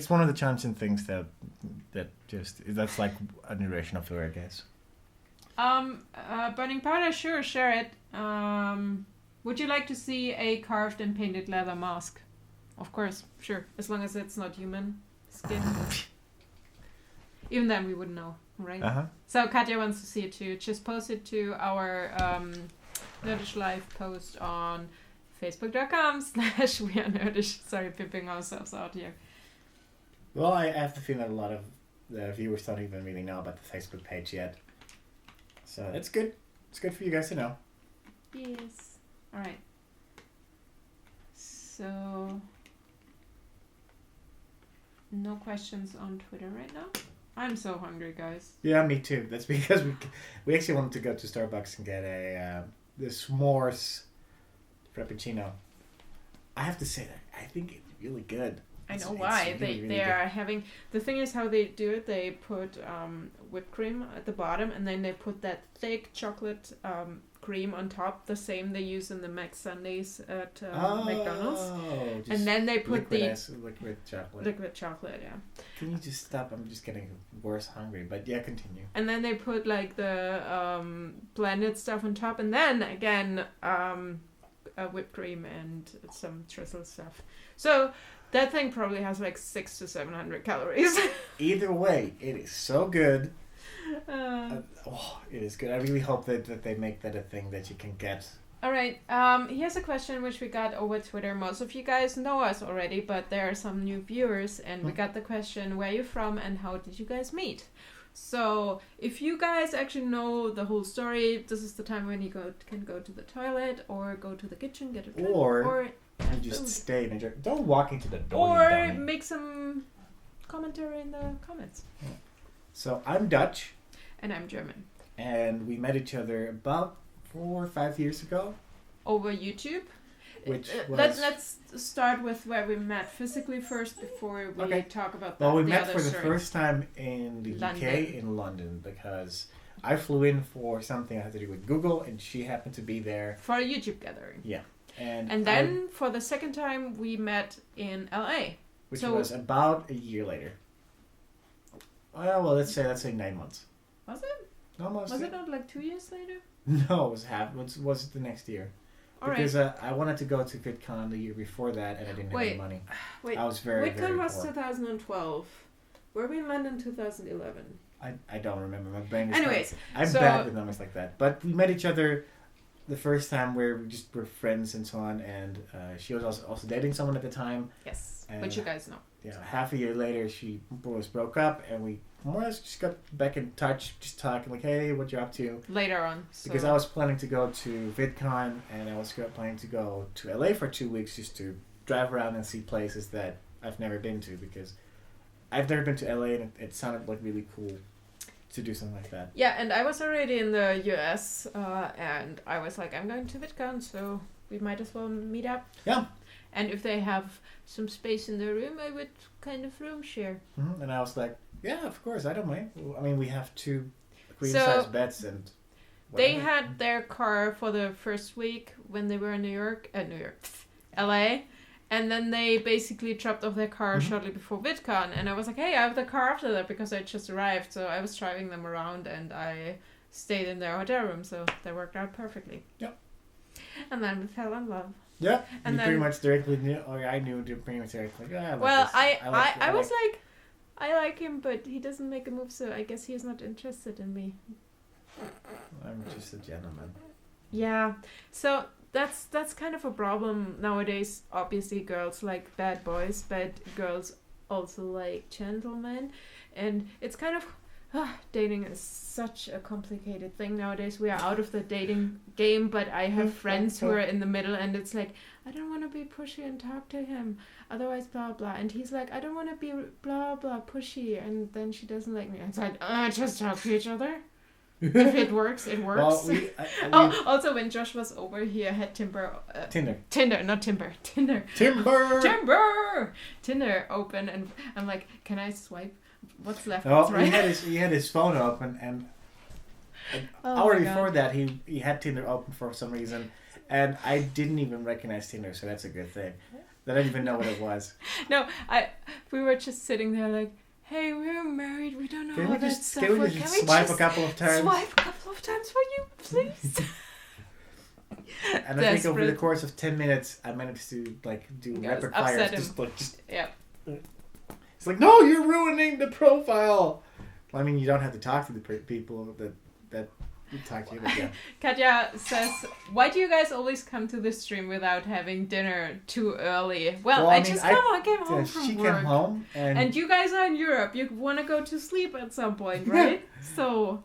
one of the challenging things that's like a narration of it, I guess.
Burning powder, sure, share it. Would you like to see a carved and painted leather mask? Of course, sure, as long as it's not human skin. Even then we wouldn't know, right?
Uh-huh.
So Katja wants to see it too. Just post it to our Nerdish Live post on facebook.com/wearenerdish. Sorry, pimping ourselves out here.
Well, I have the feeling that a lot of the viewers don't even really know about the Facebook page yet. So it's good. It's good for you guys to know.
Yes. Alright. So... no questions on Twitter right now? I'm so hungry, guys.
Yeah, me too. That's because we actually wanted to go to Starbucks and get the s'mores frappuccino. I have to say that I think it's really good.
I know why. They are having... The thing is how they do it, they put whipped cream at the bottom and then they put that thick chocolate cream on top, the same they use in the Mac Sundays at McDonald's. And then they put liquid chocolate. Liquid chocolate, yeah.
Can you just stop? I'm just getting worse hungry. But yeah, continue.
And then they put like the blended stuff on top and then again whipped cream and some drizzle stuff. So that thing probably has like 600 to 700 calories.
Either way, it is so good. It is good. I really hope that they make that a thing that you can get.
Alright, here's a question which we got over Twitter. Most of you guys know us already, but there are some new viewers, and we got the question, where are you from and how did you guys meet? So, if you guys actually know the whole story, this is the time when you can go to the toilet, or go to the kitchen, get a drink, or
you just stay and enjoy. Don't walk into the door.
Or make some commentary in the comments.
Yeah. So, I'm Dutch.
And I'm German.
And we met each other about 4 or 5 years ago.
Over YouTube.
Which was...
Let's start with where we met physically first before we talk about that.
Well, we met for the first time in the UK, in London, because I flew in for something I had to do with Google, and she happened to be there.
For a YouTube gathering.
Yeah.
And then, for the second time, we met in LA.
Which was about a year later. Well, let's say 9 months.
Was it?
Almost.
Was it not like 2 years later?
No, it was was the next year. Because I wanted to go to VidCon the year before that, and I didn't have any money.
Wait,
I was very
VidCon was
poor.
2012. Were we in London 2011?
I don't remember. My brain is...
Anyways.
I'm bad with numbers like that. But we met each other the first time where we just were friends and so on, and she was also dating someone at the time.
Yes,
and,
which you guys know.
Yeah, half a year later, she broke up, and we more or less just got back in touch, just talking like, hey, what you up to?
Later on. So.
Because I was planning to go to VidCon, and I was planning to go to LA for 2 weeks just to drive around and see places that I've never been to, because I've never been to LA, and it sounded like really cool to do something like that.
Yeah, and I was already in the US, and I was like, I'm going to VidCon, so we might as well meet up.
Yeah.
And if they have some space in the room, I would kind of room share.
Mm-hmm. And I was like, yeah, of course, I don't mind. I mean, we have 2 queen-size beds and whatever.
They had their car for the first week when they were in LA. And then they basically dropped off their car shortly before VidCon. And I was like, hey, I have the car after that because I just arrived. So I was driving them around and I stayed in their hotel room. So that worked out perfectly.
Yep.
And then we fell in love.
Yeah,
and
you pretty much directly knew, or I knew pretty much directly. Yeah,
I was like, I like him, but he doesn't make a move, so I guess he's not interested in me.
I'm just a gentleman.
Yeah, so that's kind of a problem nowadays. Obviously, girls like bad boys, but girls also like gentlemen, and it's kind of... dating is such a complicated thing nowadays. We are out of the dating game, but I have friends who are in the middle, and it's like, I don't want to be pushy and talk to him, otherwise blah blah. And he's like, I don't want to be blah blah pushy, and then she doesn't like me. It's like, just talk to each other. If it works, it works. Well, also when Josh was over here, had Tinder, not Timber, Tinder open, and I'm like, can I swipe? What's left? What's right?
He had his phone open, and An hour before that, he had Tinder open for some reason, and I didn't even recognize Tinder, so that's a good thing. I didn't even know what it was.
No, we were just sitting there like, hey, we're married, we don't know how that stuff works.
Can we just swipe a couple of times?
Swipe a couple of times for you, please?
And I think over the course of 10 minutes, I managed to like do rapid fire.
Yeah.
It's like, no, you're ruining the profile. Well, I mean, you don't have to talk to the people that you talk to. But yeah.
Katja says, why do you guys always come to the stream without having dinner too early? Well, I came home from
she
work.
Came home
and you guys are in Europe. You want to go to sleep at some point, right? So.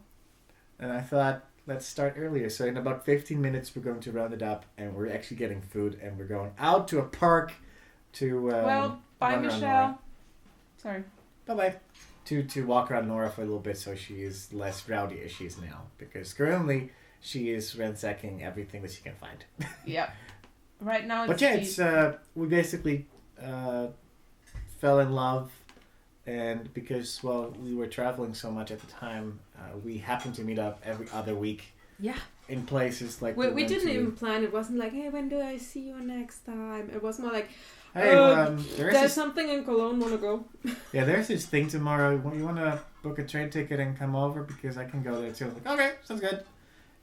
And
I thought, let's start earlier. So in about 15 minutes, we're going to round it up, and we're actually getting food, and we're going out to a park to.
Bye, Michelle. Sorry.
Bye. To walk around Nora for a little bit, so she is less rowdy as she is now, because currently she is ransacking everything that she can find.
Yeah. Right now.
It's we basically fell in love. And because, we were traveling so much at the time, we happened to meet up every other week.
Yeah.
In places like
we didn't even plan. It wasn't like, hey, when do I see you next time? It was more like,
hey,
there's something in Cologne. Want to go?
Yeah, there's this thing tomorrow. You want to book a train ticket and come over because I can go there too. I was like, okay, sounds good.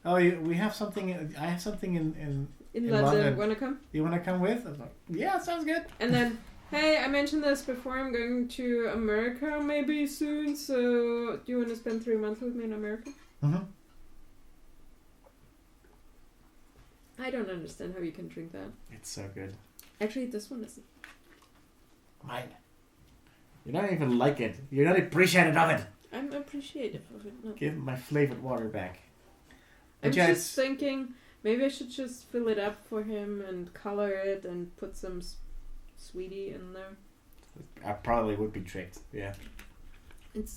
Oh, we have something. I have something in London.
Want to come?
You want to come with? I was like, yeah, sounds good.
And then. Hey, I mentioned this before. I'm going to America maybe soon, so do you want to spend 3 months with me in America?
Mm-hmm.
I don't understand how you can drink that.
It's so good.
Actually, this one isn't.
Mine. You don't even like it. You're not appreciative of it.
I'm appreciative of it. No.
Give my flavored water back.
I'm just thinking maybe I should just fill it up for him and color it and put some sweetie in there.
I probably would be tricked, yeah.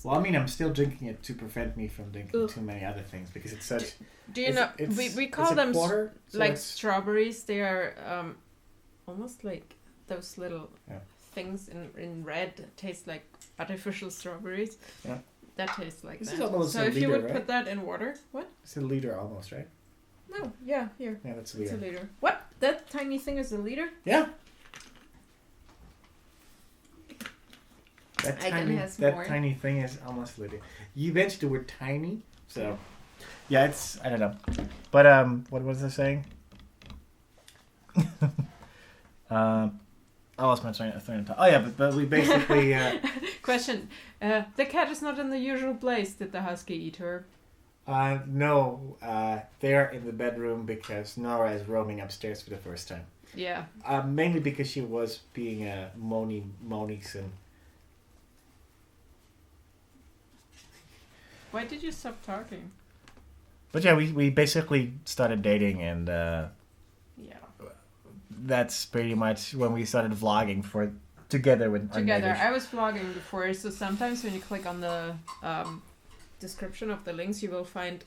I'm still drinking it to prevent me from drinking too many other things because it's such...
Do you know, we call them quarter, so strawberries. They are almost like those little things in red that taste like artificial strawberries.
Yeah.
That tastes like
this
that.
Is almost
so
a
if
liter,
you would
right?
put that in water, what?
It's a liter almost, right?
No, yeah, here.
Yeah, that's a liter.
It's a liter. What? That tiny thing is a liter?
Yeah. That tiny thing is almost a liter. You mentioned the word tiny, so yeah, it's I don't know, but what was I saying? I lost my train of thought. Oh yeah, but we basically
question. The cat is not in the usual place. Did the husky eat her?
No, they're in the bedroom because Nora is roaming upstairs for the first time.
Yeah.
Mainly because she was being a Monique-son.
Why did you stop talking?
But yeah, we basically started dating, and that's pretty much when we started vlogging together with
together. I was vlogging before, so sometimes when you click on the description of the links, you will find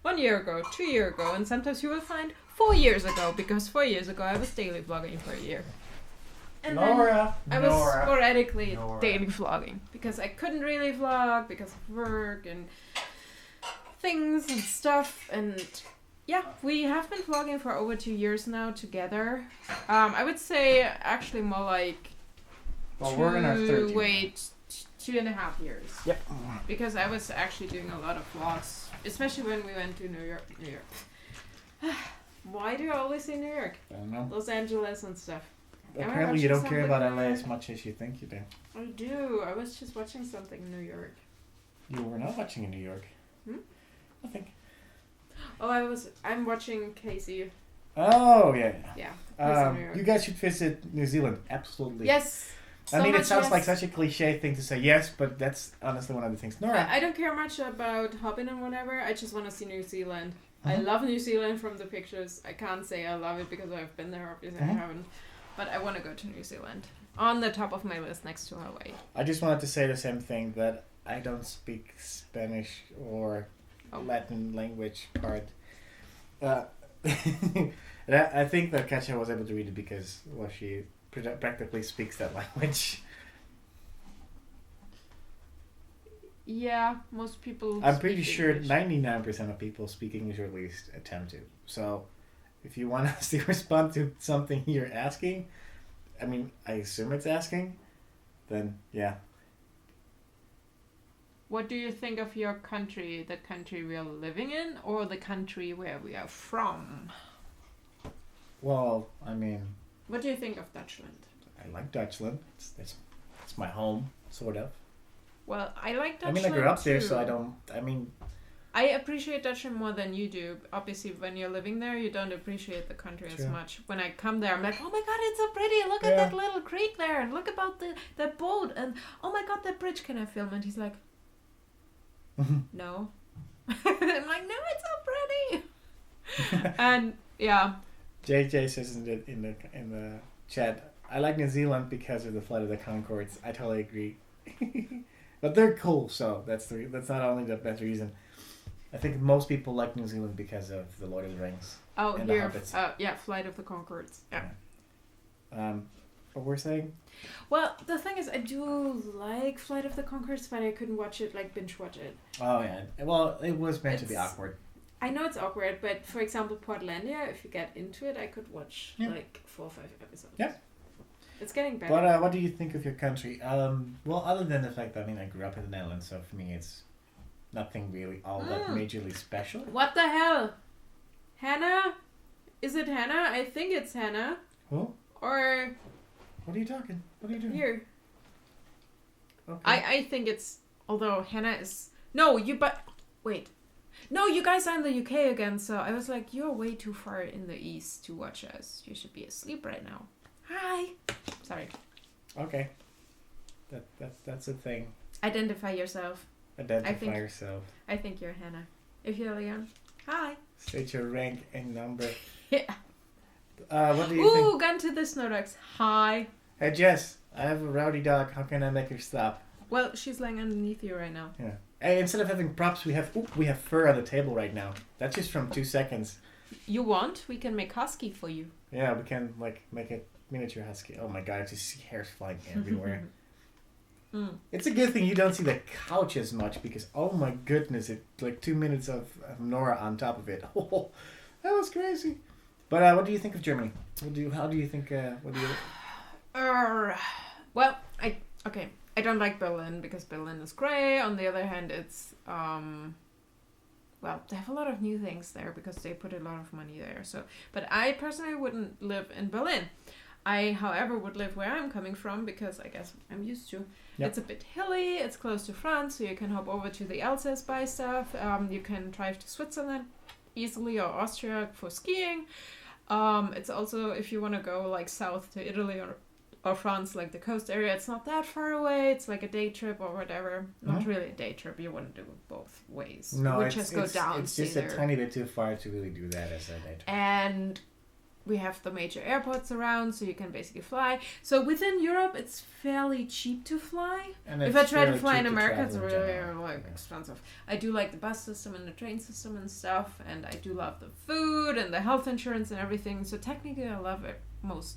1 year ago, 2 years ago, and sometimes you will find 4 years ago, because 4 years ago I was daily vlogging for a year. And then I was sporadically daily vlogging because I couldn't really vlog because of work and things and stuff. And yeah, we have been vlogging for over 2 years now together. I would say actually more like
we're in our 13th.
2.5 years.
Yep.
Because I was actually doing a lot of vlogs, especially when we went to New York. Why do I always say New York?
I don't know.
Los Angeles and stuff.
Apparently you don't care about LA as much as you think you do.
I do. I was just watching something in New York.
You were not watching in New York. Nothing.
Oh, I'm watching Casey.
Oh, yeah.
Yeah.
You guys should visit New Zealand. Absolutely.
Yes.
I mean, it sounds like such a cliche thing to say yes, but that's honestly one of the things. Nora.
I don't care much about hopping and whatever. I just want to see New Zealand. I love New Zealand from the pictures. I can't say I love it because I've been there. Obviously, I haven't. But I want to go to New Zealand. On the top of my list next to Hawaii.
I just wanted to say the same thing, that I don't speak Spanish or Latin language part. I think that Katja was able to read it because she practically speaks that language.
Yeah, most people.
I'm pretty sure 99% of people speak English, or at least attempt to. So, if you want us to respond to something you're asking, I mean, I assume it's asking, then yeah.
What do you think of your country, the country we are living in, or the country where we are from?
Well, I mean...
What do you think of Dutchland?
I like Dutchland. It's my home, sort of.
Well, I like Dutchland.
I mean, I grew up there, so I don't... I mean...
I appreciate Dutchland more than you do. Obviously, when you're living there, you don't appreciate the country as much. When I come there, I'm like, oh my god, it's so pretty. Look at that little creek there. And look about that boat. And oh my god, that bridge. Can I film? And he's like, no. I'm like, no, it's so pretty. And yeah.
JJ says in the chat, I like New Zealand because of the Flight of the Conchords. I totally agree. But they're cool, so that's not only the best reason. I think most people like New Zealand because of the Lord of the Rings.
Oh, and here, Flight of the Conchords. Yeah.
What we're saying?
Well, the thing is, I do like Flight of the Conchords, but I couldn't watch it, binge watch it.
Oh yeah. Well, it was meant to be awkward.
I know it's awkward, but for example, Portlandia, if you get into it, I could watch 4 or 5 episodes. Yeah. It's getting better.
But what do you think of your country? Well, other than the fact that, I grew up in the Netherlands, so for me it's nothing really all that majorly special.
What the hell? Hannah? Is it Hannah? I think it's Hannah.
Who?
Or...
What are you talking? What are you doing?
Here.
Okay.
I think it's... Although Hannah is... No, wait. No, you guys are in the UK again, so I was like, you're way too far in the east to watch us. You should be asleep right now. Hi. Sorry.
Okay. That's a thing.
Identify yourself.
Yourself.
I think you're Hannah. If you're Leon, hi.
State your rank and number.
Yeah.
What do you think?
Ooh, gun to the snow dogs. Hi.
Hey Jess, I have a rowdy dog. How can I make her stop?
Well, she's laying underneath you right now.
Yeah. Hey, instead of having props, we have fur on the table right now. That's just from 2 seconds.
You want? We can make husky for you.
Yeah, we can make a miniature husky. Oh my god, I just see hairs flying everywhere. It's a good thing you don't see the couch as much because oh my goodness, it 2 minutes of Nora on top of it. Oh, that was crazy. But what do you think of Germany? How do you think? What do you?
Well, I don't like Berlin because Berlin is grey. On the other hand, it's well, they have a lot of new things there because they put a lot of money there. So, but I personally wouldn't live in Berlin. I, however, would live where I'm coming from because I guess I'm used to. Yep. It's a bit hilly. It's close to France, so you can hop over to the Alsace buy stuff. You can drive to Switzerland easily or Austria for skiing. It's also if you want to go south to Italy or France, the coast area, it's not that far away. It's a day trip or whatever. Not really a day trip. You wouldn't do it both ways.
No,
you would just go down.
It's just a tiny bit too far to really do that as a day trip.
And we have the major airports around, so you can basically fly. So within Europe, it's fairly cheap to fly. And if I try to fly in America, it's really expensive. I do like the bus system and the train system and stuff, and I do love the food and the health insurance and everything. So technically, I love it most.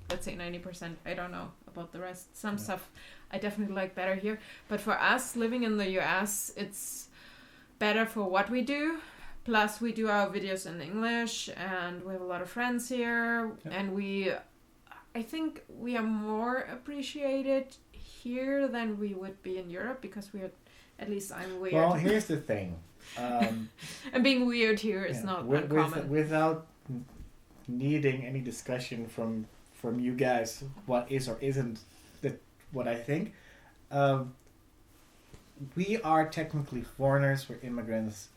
Let's say 90%. I don't know about the rest. Some stuff I definitely like better here. But for us living in the US, it's better for what we do. Plus, we do our videos in English, and we have a lot of friends here. Yep. And I think we are more appreciated here than we would be in Europe because at least I'm weird.
Well, here's the thing.
And being weird here is not uncommon.
Without needing any discussion from you guys, what is or isn't what I think. We are technically foreigners, we're immigrants,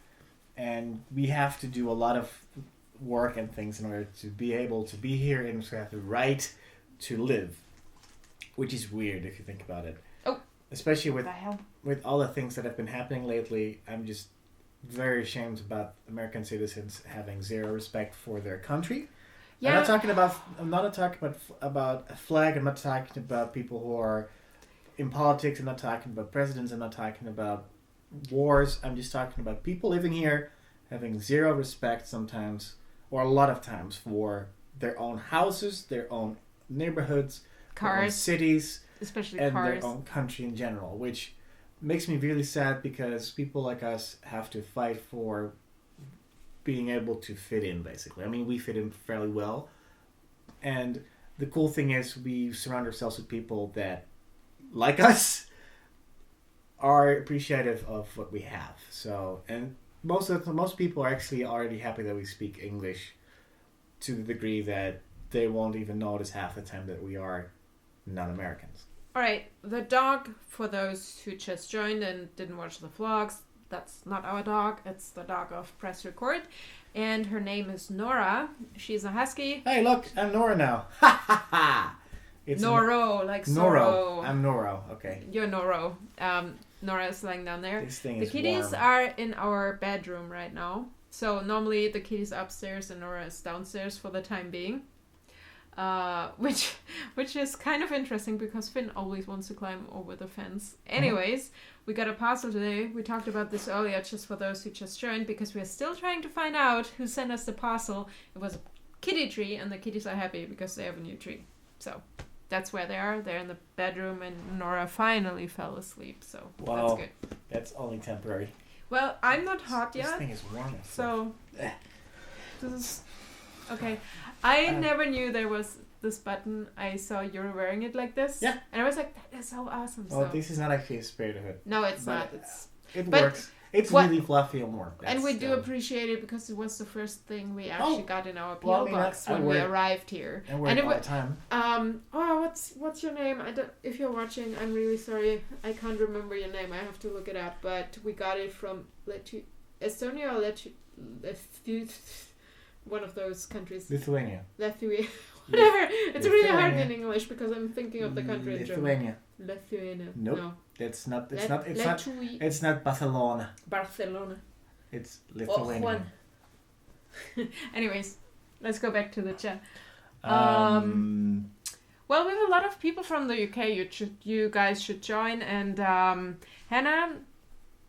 and we have to do a lot of work and things in order to be able to be here and to have the right to live, which is weird if you think about it.
Oh,
especially with all the things that have been happening lately. I'm just very ashamed about American citizens having zero respect for their country. Yeah. I'm not talking about a flag. I'm not talking about people who are in politics. I'm not talking about presidents. I'm not talking about wars. I'm just talking about people living here having zero respect sometimes, or a lot of times, for their own houses, their own neighborhoods,
cars,
their own cities,
especially
and
cars,
their own country in general, which makes me really sad because people like us have to fight for being able to fit in, basically. I mean, we fit in fairly well. And the cool thing is we surround ourselves with people that, like us, are appreciative of what we have. So, and most people are actually already happy that we speak English to the degree that they won't even notice half the time that we are non-Americans.
All right, the dog, for those who just joined and didn't watch the vlogs, that's not our dog. It's the dog of Press Record. And her name is Nora. She's a husky.
Hey, look, I'm Nora now. Ha ha ha! It's
Noro, like
Noro. I'm Noro, okay.
You're Noro. Nora is lying down there.
This thing
the
is
kitties
warm.
are in our bedroom right now. So normally the kitties upstairs and Nora is downstairs for the time being. Which is kind of interesting because Finn always wants to climb over the fence. Anyways, we got a parcel today. We talked about this earlier just for those who just joined because we're still trying to find out who sent us the parcel. It was a kitty tree and the kitties are happy because they have a new tree. So that's where they are. They're in the bedroom and Nora finally fell asleep. So that's good.
That's only temporary.
Well, I'm not hot yet.
This thing is warm.
So this is okay. I never knew there was this button. I saw Jurre wearing it like this.
Yeah.
And I was like, that is so awesome.
Well, this is not actually a spirit of it.
No, it's not.
It works. It's really fluffy and warm.
And we do appreciate it because it was the first thing we actually got in our P.O.Box when we arrived here.
And we're all the time.
What's your name? If you're watching, I'm really sorry. I can't remember your name. I have to look it up. But we got it from Estonia or one of those countries.
Lithuania.
Whatever. It's really hard in English because I'm thinking of the country in German. Lithuania.
Nope. No. It's not Barcelona.
Barcelona.
It's Lithuania.
Anyways, let's go back to the chat. Well, we have a lot of people from the UK. You guys should join. And Hannah,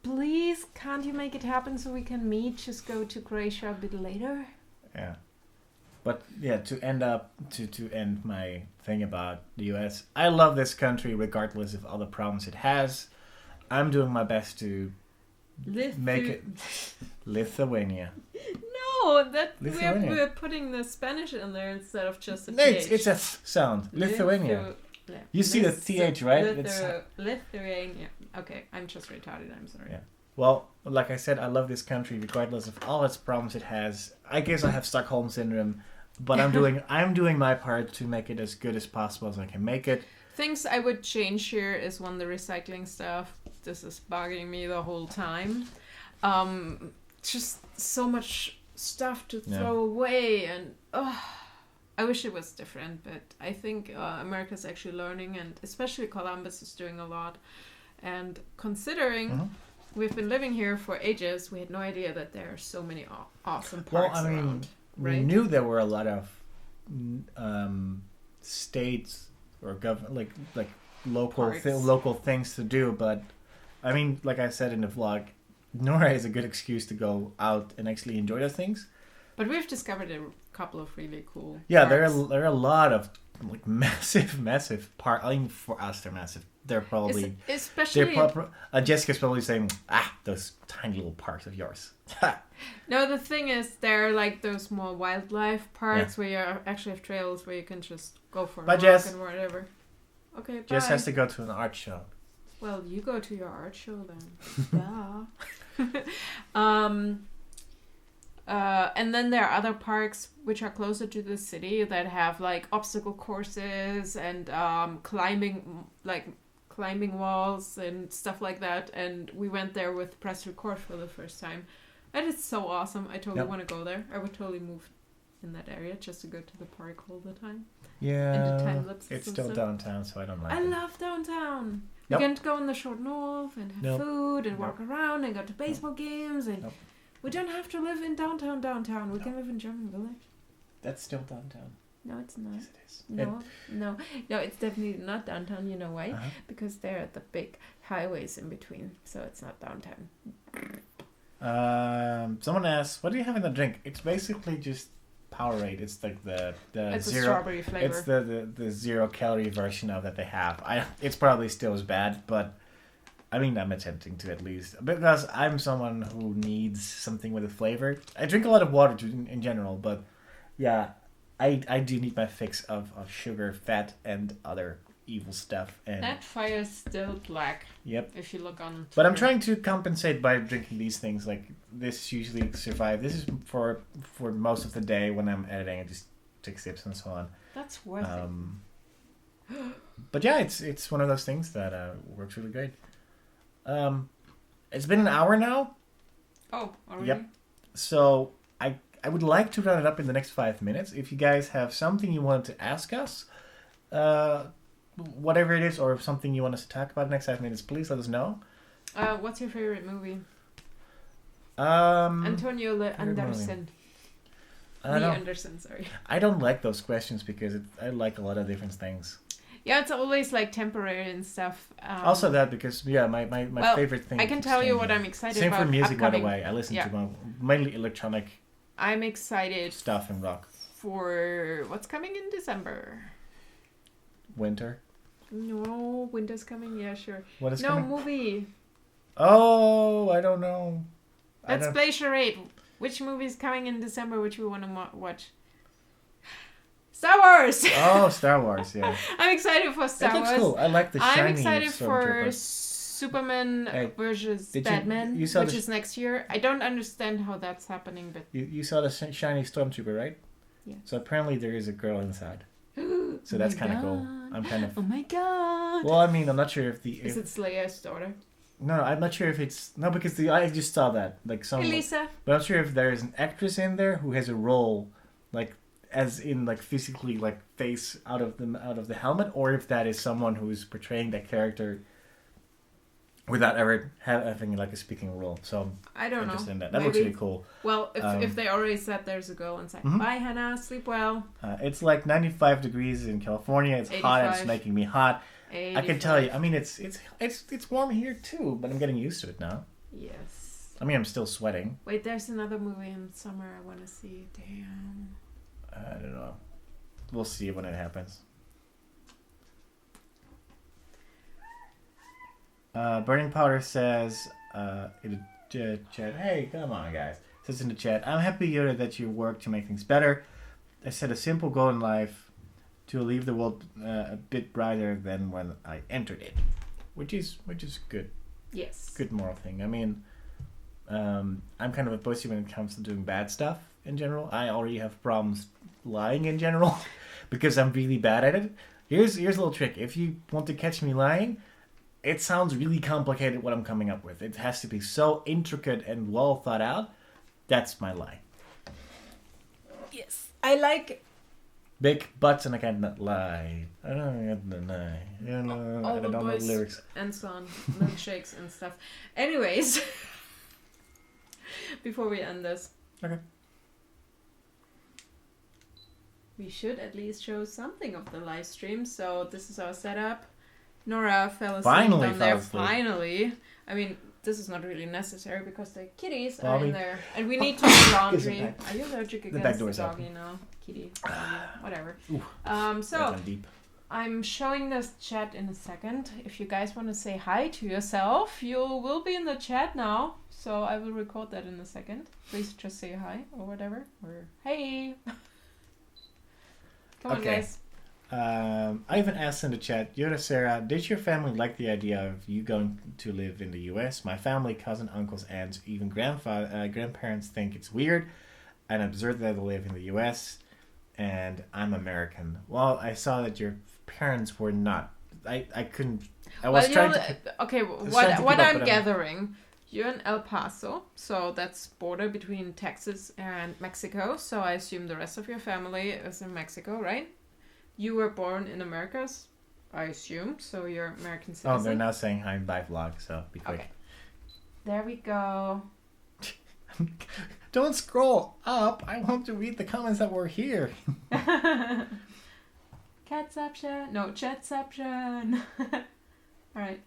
please, can't you make it happen so we can meet? Just go to Croatia a bit later.
Yeah. But yeah, to end my thing about the US, I love this country regardless of all the problems it has. I'm doing my best to make it Lithuania.
No, we're putting the Spanish in there instead of just a TH.
It's a sound. Lithuania. You see the TH, right?
Lithuania. Okay, I'm just retarded. I'm sorry.
Yeah. Well, like I said, I love this country regardless of all its problems it has. I guess I have Stockholm syndrome, but I'm doing my part to make it as good as possible as I can make it.
Things I would change here is one, the recycling stuff. This is bugging me the whole time. Just so much stuff to throw away, and I wish it was different, but I think America's actually learning, and especially Columbus is doing a lot. And considering we've been living here for ages, we had no idea that there are so many awesome parks around.
We knew there were a lot of states or government, like local things to do, but I mean, like I said in the vlog, Nora is a good excuse to go out and actually enjoy those things. But
we've discovered a couple of really cool parks.
There are a lot of like massive parks. I mean, for us, they're massive. They're probably
especially.
Jessica's probably saying, those tiny little parks of yours.
No, the thing is, they're like those more wildlife parks where you actually have trails where you can just go for a walk and whatever. Okay, bye.
Jess has to go to an art show.
Well, you go to your art show then. And then there are other parks which are closer to the city that have like obstacle courses and climbing walls and stuff like that. And we went there with Press Record for the first time. And it's so awesome. I totally want to go there. I would totally move in that area just to go to the park all the time.
Yeah.
And the time lapses.
It's still downtown, so I don't like it.
I love downtown. You can go in the short north and have food and walk around and go to baseball games. And we don't have to live in downtown. We can live in German Village.
That's still downtown.
No, it's not.
Yes, it is.
No, it's definitely not downtown. You know why? Because there are the big highways in between, so it's not downtown.
Someone asked, what do you have in the drink? It's basically just Powerade. It's like it's
zero. A strawberry flavor.
It's the 0 calorie version of that they have. It's probably still as bad, but I mean, I'm attempting to at least. Because I'm someone who needs something with a flavor. I drink a lot of water in general, but yeah, I do need my fix of sugar, fat, and other evil stuff. And
that fire's still black.
Yep.
If you look on.
But I'm trying to compensate by drinking these things. Like, this usually survive. This is for most of the day when I'm editing. I just take sips and so on.
That's worth it.
But yeah, it's one of those things that works really great. It's been an hour now.
Oh, already?
Yep. So I would like to run it up in the next 5 minutes. If you guys have something you want to ask us, whatever it is, or something you want us to talk about in the next 5 minutes, please let us know.
What's your favorite movie?
Anderson.
Anderson, sorry.
I don't like those questions because I like a lot of different things.
Yeah, it's always like temporary and stuff.
Also that because my favorite thing.
I can tell you what I'm excited
about. Same for music,
upcoming.
by the way. I listen to mainly electronic.
I'm excited.
Stuff and rock.
For what's coming in December.
Winter.
No, winter's coming. Yeah, sure.
What is coming?
No movie.
Oh, I don't know.
Let's play charade. Which movie is coming in December? Which we want to watch? Star Wars!
Oh, Star Wars, yeah.
I'm excited for Star Wars.
It looks cool. I like the shiny.
I'm excited for Superman versus Batman, which is next year. I don't understand how that's happening, but...
You saw the shiny Stormtrooper, right?
Yeah.
So apparently there is a girl inside. So that's kind of cool. I'm kind of...
Oh my god!
Well, I mean, I'm not sure if the...
Is it Slayer's daughter?
No, I'm not sure if it's... No, because I just saw that. Like some.
Elisa.
But I'm not sure if there is an actress in there who has a role, like... as in like physically like face out of the helmet, or if that is someone who is portraying that character without ever having like a speaking role. So
I don't know.
In that looks really cool.
Well, if they already said there's a girl inside. Mm-hmm. Bye, Hannah. Sleep well.
It's like 95 degrees in California. It's 85. Hot. It's making me hot. 85. I can tell you. I mean, it's warm here too, but I'm getting used to it now.
Yes.
I mean, I'm still sweating.
Wait, there's another movie in summer I want to see. Damn.
I don't know. We'll see when it happens. Burning Powder says in the chat, hey, come on, guys. Says in the chat, I'm happy, Jurre, that you work to make things better. I set a simple goal in life to leave the world a bit brighter than when I entered it. Which is good.
Yes.
Good moral thing. I mean, I'm kind of a pussy when it comes to doing bad stuff. In general, I already have problems lying in general because I'm really bad at it. Here's a little trick. If you want to catch me lying, it sounds really complicated what I'm coming up with. It has to be so intricate and well thought out. That's my lie.
Yes, I like
big butts and I cannot lie. I don't lie. I don't know the lyrics
and so on, milkshakes and stuff. Anyways, before we end this,
okay.
We should at least show something of the live stream. So this is our setup. Nora fell asleep down there. Finally. I mean, this is not really necessary because the kitties are in there. And we need to do laundry. Are you allergic against the doggy now? Kitty, whatever. So, I'm showing this chat in a second. If you guys want to say hi to yourself, you will be in the chat now. So I will record that in a second. Please just say hi or whatever. Or hey. Come on, guys.
Ivan asks in the chat, Jurre, Sara, did your family like the idea of you going to live in the US? My family, cousin, uncles, aunts, even grandparents think it's weird and absurd that I live in the US and I'm American. Well, I saw that your parents were not. I couldn't. I was trying to.
Okay, what I'm gathering. You're in El Paso, so that's border between Texas and Mexico. So I assume the rest of your family is in Mexico, right? You were born in Americas, I assume, so you're American citizen.
Oh, they're now saying hi and bye vlog, so be quick.
Okay. There we go.
Don't scroll up. I want to read the comments that were here.
Catception. No, chatception. All right.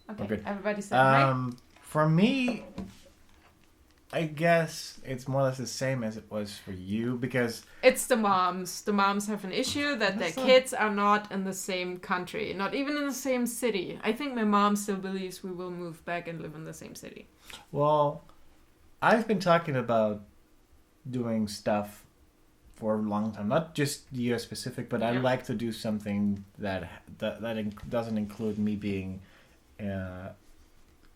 Okay, everybody said hi.
For me, I guess it's more or less the same as it was for you because...
It's the moms. The moms have an issue that their kids are not in the same country, not even in the same city. I think my mom still believes we will move back and live in the same city.
Well, I've been talking about doing stuff for a long time. Not just US specific, but I like to do something that doesn't include me being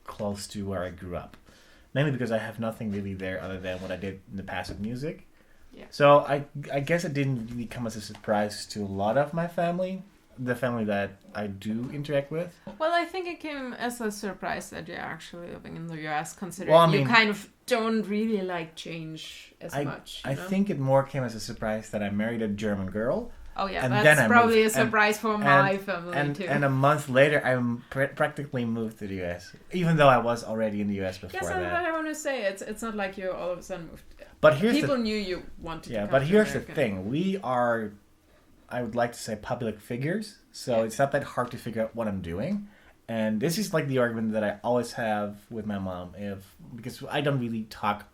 close to where I grew up. Mainly because I have nothing really there other than what I did in the past with music.
Yeah.
So I guess it didn't really come as a surprise to a lot of my family, the family that I do interact with.
Well, I think it came as a surprise that you're actually living in the US, considering you kind of don't really like change as much.
I think it more came as a surprise that I married a German girl.
Oh yeah, and that's probably a surprise for my family too.
And a month later, I practically moved to the US, even though I was already in the US before that.
Yes, I want to say it's not like you all of a sudden moved.
But
people knew you wanted to come
but here's
America.
The thing: we are, I would like to say, public figures, so it's not that hard to figure out what I'm doing. And this is like the argument that I always have with my mom, because I don't really talk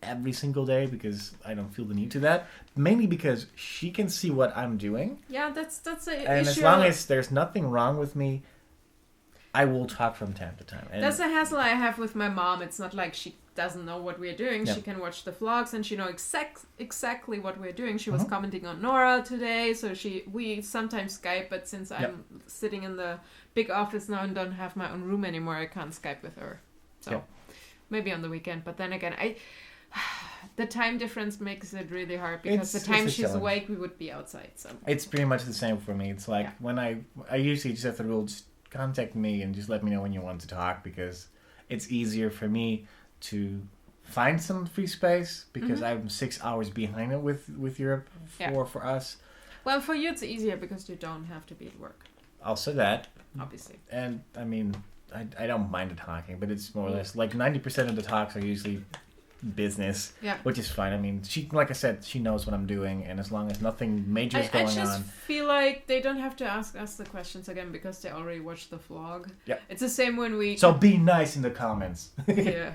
every single day because I don't feel the need to that. Mainly because she can see what I'm doing.
Yeah, that's an issue.
And as long as there's nothing wrong with me, I will talk from time to time. And
that's a hassle I have with my mom. It's not like she doesn't know what we're doing.
Yeah.
She can watch the vlogs and she knows exactly what we're doing. She was commenting on Nora today, so we sometimes Skype, but since I'm sitting in the big office now and don't have my own room anymore, I can't Skype with her. So maybe on the weekend. But then again, the time difference makes it really hard because the time she's awake, we would be outside. So
it's pretty much the same for me. It's like when I usually just have the rule, just contact me and just let me know when you want to talk, because it's easier for me to find some free space because I'm 6 hours behind it with Europe for us.
Well, for you it's easier because you don't have to be at work.
Also that.
Obviously.
And I mean, I don't mind the talking, but it's more or less like 90% of the talks are usually business, which is fine. I mean, she, like I said, she knows what I'm doing, and as long as nothing major is going on. I just
feel like they don't have to ask us the questions again because they already watched the vlog. Yeah, it's the same when we.
So be nice in the comments.
Yeah.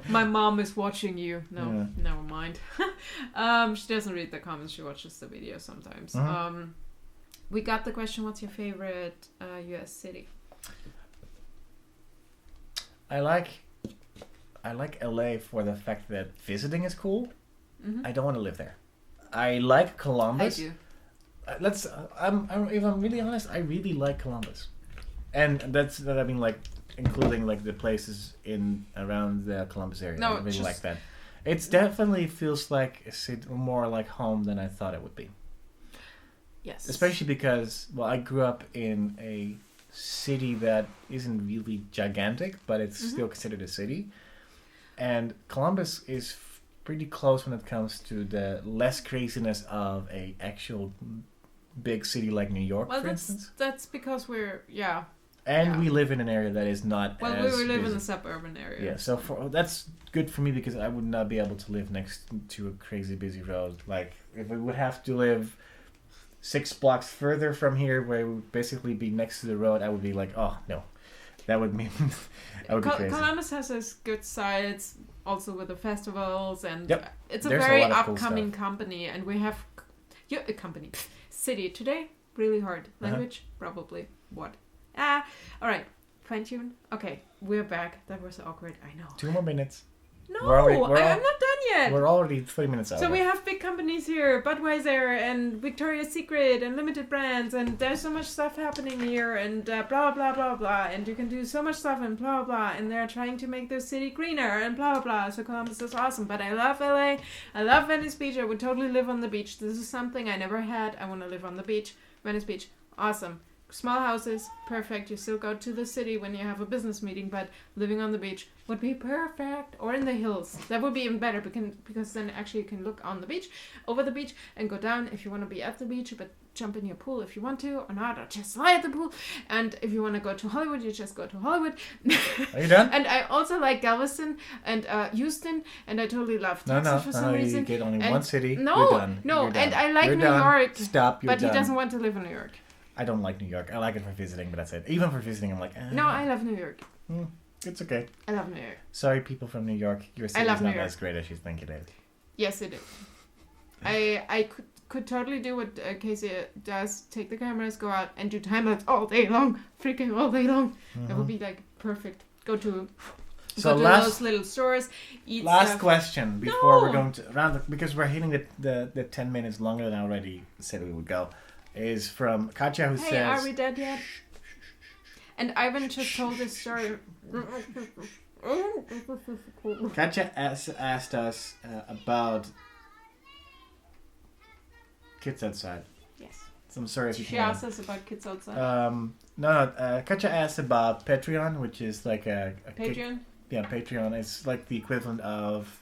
My mom is watching you. No, never mind. She doesn't read the comments. She watches the video sometimes. We got the question: what's your favorite U.S. city?
I like LA for the fact that visiting is cool. I don't want to live there. I like Columbus.
I do.
If I'm really honest, I really like Columbus, and I mean like including like the places in around the Columbus area. I really like that. It definitely feels like a city, more like home than I thought it would be.
Yes.
Especially because I grew up in a city that isn't really gigantic, but it's still considered a city. And Columbus is pretty close when it comes to the less craziness of a actual big city like New York, for instance.
That's because we're,
we live in an area that is not as
we live
busy.
in a suburban area.
Yeah, so that's good for me because I would not be able to live next to a crazy busy road. Like, if I would have to live 6 blocks further from here where it would basically be next to the road, I would be like, oh, no. That would be crazy. Columbus
has its good sides, also with the festivals, and it's
There's
a very
a
upcoming company, and we have a company city today. Really hard language, probably what? All right, fine tune. Okay, we're back. That was awkward. I know.
2 more minutes.
No, I'm not done yet.
We're already 30 minutes out.
So we have big companies here, Budweiser and Victoria's Secret and limited brands, and there's so much stuff happening here, and blah, blah, blah, blah, and you can do so much stuff and blah, blah, and they're trying to make their city greener and blah, blah, so Columbus is awesome. But I love LA. I love Venice Beach. I would totally live on the beach. This is something I never had. I want to live on the beach. Venice Beach, awesome. Small houses, perfect. You still go to the city when you have a business meeting, but living on the beach would be perfect. Or in the hills. That would be even better because then actually you can look on the beach, over the beach, and go down if you want to be at the beach, but jump in your pool if you want to, or not, or just lie at the pool. And if you want to go to Hollywood, you just go to Hollywood.
Are you done?
And I also like Galveston and Houston, and I totally love Texas for some reason.
You get only one city.
No,
you're done.
no,
You're done.
and I like
You're
New
done.
York.
Stop,
but he doesn't want to live in New York.
I don't like New York. I like it for visiting, but that's it. Even for visiting, I'm like,
No, I love New York.
It's okay.
I love New York.
Sorry, people from New York. Your city is not as great as you think it is.
Yes, it is. I could totally do what Casey does. Take the cameras, go out, and do time-lapse all day long. Freaking all day long. Mm-hmm. That would be like perfect. Go to those little stores, eat
last
stuff.
Question before we're going to round because we're hitting the 10 minutes longer than I already said we would go. Is from Katja who says...
Hey, are we dead yet? And Ivan just told this story.
Katja asked us about kids outside.
Yes.
So I'm sorry if you
She asked us about kids outside.
Katja asked about Patreon, which is like a
Patreon?
Patreon. It's like the equivalent of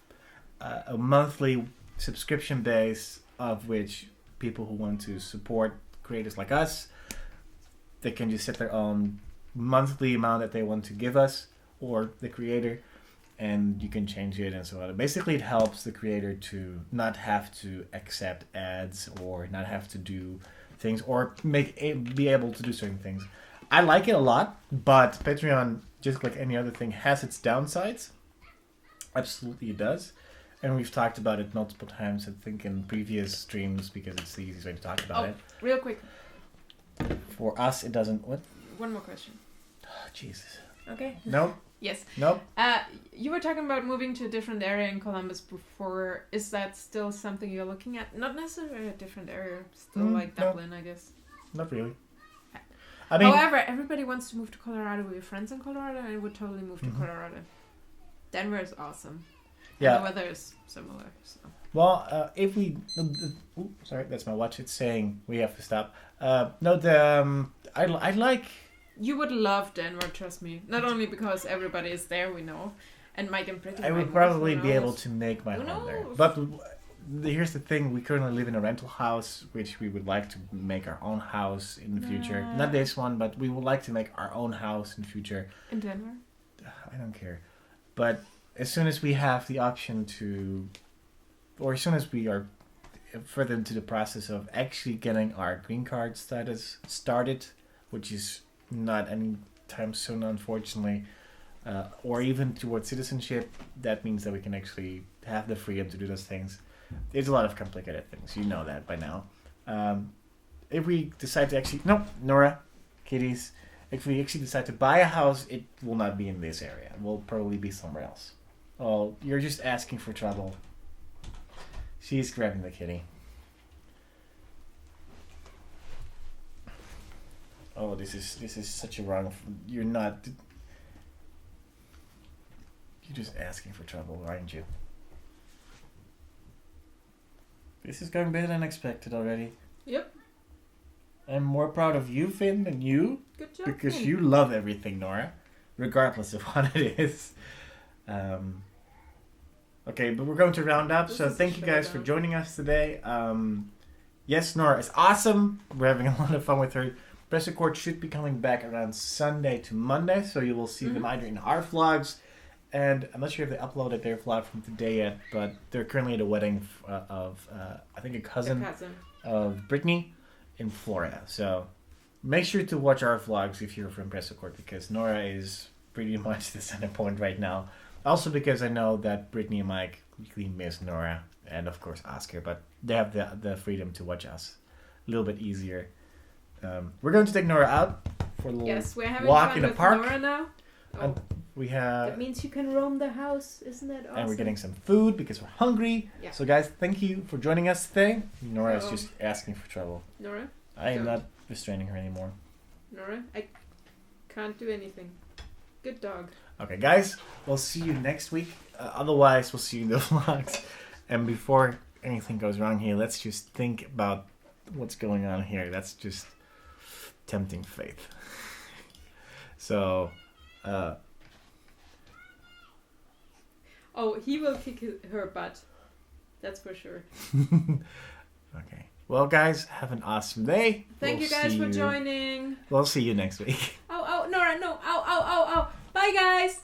a monthly subscription base of which people who want to support creators like us, they can just set their own monthly amount that they want to give us or the creator, and you can change it and so on. Basically, it helps the creator to not have to accept ads or not have to do things or be able to do certain things. I like it a lot, but Patreon, just like any other thing, has its downsides. Absolutely, it does. And we've talked about it multiple times, I think, in previous streams because it's the easiest way to talk about it.
Real quick.
For us, it doesn't... What?
One more question.
Oh, Jesus.
Okay.
Nope.
Yes.
Nope.
You were talking about moving to a different area in Columbus before. Is that still something you're looking at? Not necessarily a different area. Still like Dublin, I guess.
Not really. I mean,
however, everybody wants to move to Colorado. We have friends in Colorado, and I would totally move to Colorado. Denver is awesome.
Yeah.
And the weather is similar. So.
Well, if we... sorry, that's my watch. It's saying we have to stop. I like...
You would love Denver, trust me. Not only because everybody is there, we know. And Mike and Brittany.
I would probably be able to make my home there. But here's the thing. We currently live in a rental house, which we would like to make our own house in the future. Not this one, but we would like to make our own house in the future.
In Denver?
I don't care. But as soon as we have the option to... Or as soon as we are further into the process of actually getting our green card status started, which is not anytime soon, unfortunately, or even towards citizenship, that means that we can actually have the freedom to do those things. There's a lot of complicated things. You know that by now. If we decide to actually... No, Nora, kitties. If we actually decide to buy a house, it will not be in this area. It will probably be somewhere else. Oh, you're just asking for trouble. She's grabbing the kitty. Oh, this is such a wrong... You're not... You're just asking for trouble, aren't you? This is going better than expected already.
Yep.
I'm more proud of you, Finn, than you.
Good job.
Because you love everything, Nora. Regardless of what it is. Okay, but we're going to round up. So thank you guys for joining us today. Yes, Nora is awesome. We're having a lot of fun with her. Press Record should be coming back around Sunday to Monday. So you will see them either in our vlogs. And I'm not sure if they uploaded their vlog from today yet. But they're currently at a wedding of, I think, a cousin of Brittany in Florida. So make sure to watch our vlogs if you're from Press Record. Because Nora is pretty much the center point right now. Also because I know that Brittany and Mike really miss Nora and of course Oscar, but they have the freedom to watch us a little bit easier. We're going to take Nora out for a little walk in the park.
Nora now.
Oh. We have.
That means you can roam the house, isn't that awesome?
And we're getting some food because we're hungry.
Yeah.
So guys, thank you for joining us today. Nora is just asking for trouble.
Nora?
I am not restraining her anymore.
Nora, I can't do anything. Good dog.
Okay, guys, we'll see you next week. Otherwise, we'll see you in the vlogs. And before anything goes wrong here, let's just think about what's going on here. That's just tempting fate. So,
oh, he will kick her butt. That's for sure.
Okay. Well, guys, have an awesome day.
Thank you guys for joining.
We'll see you next week.
Oh, Nora, no. Ow. Bye, guys.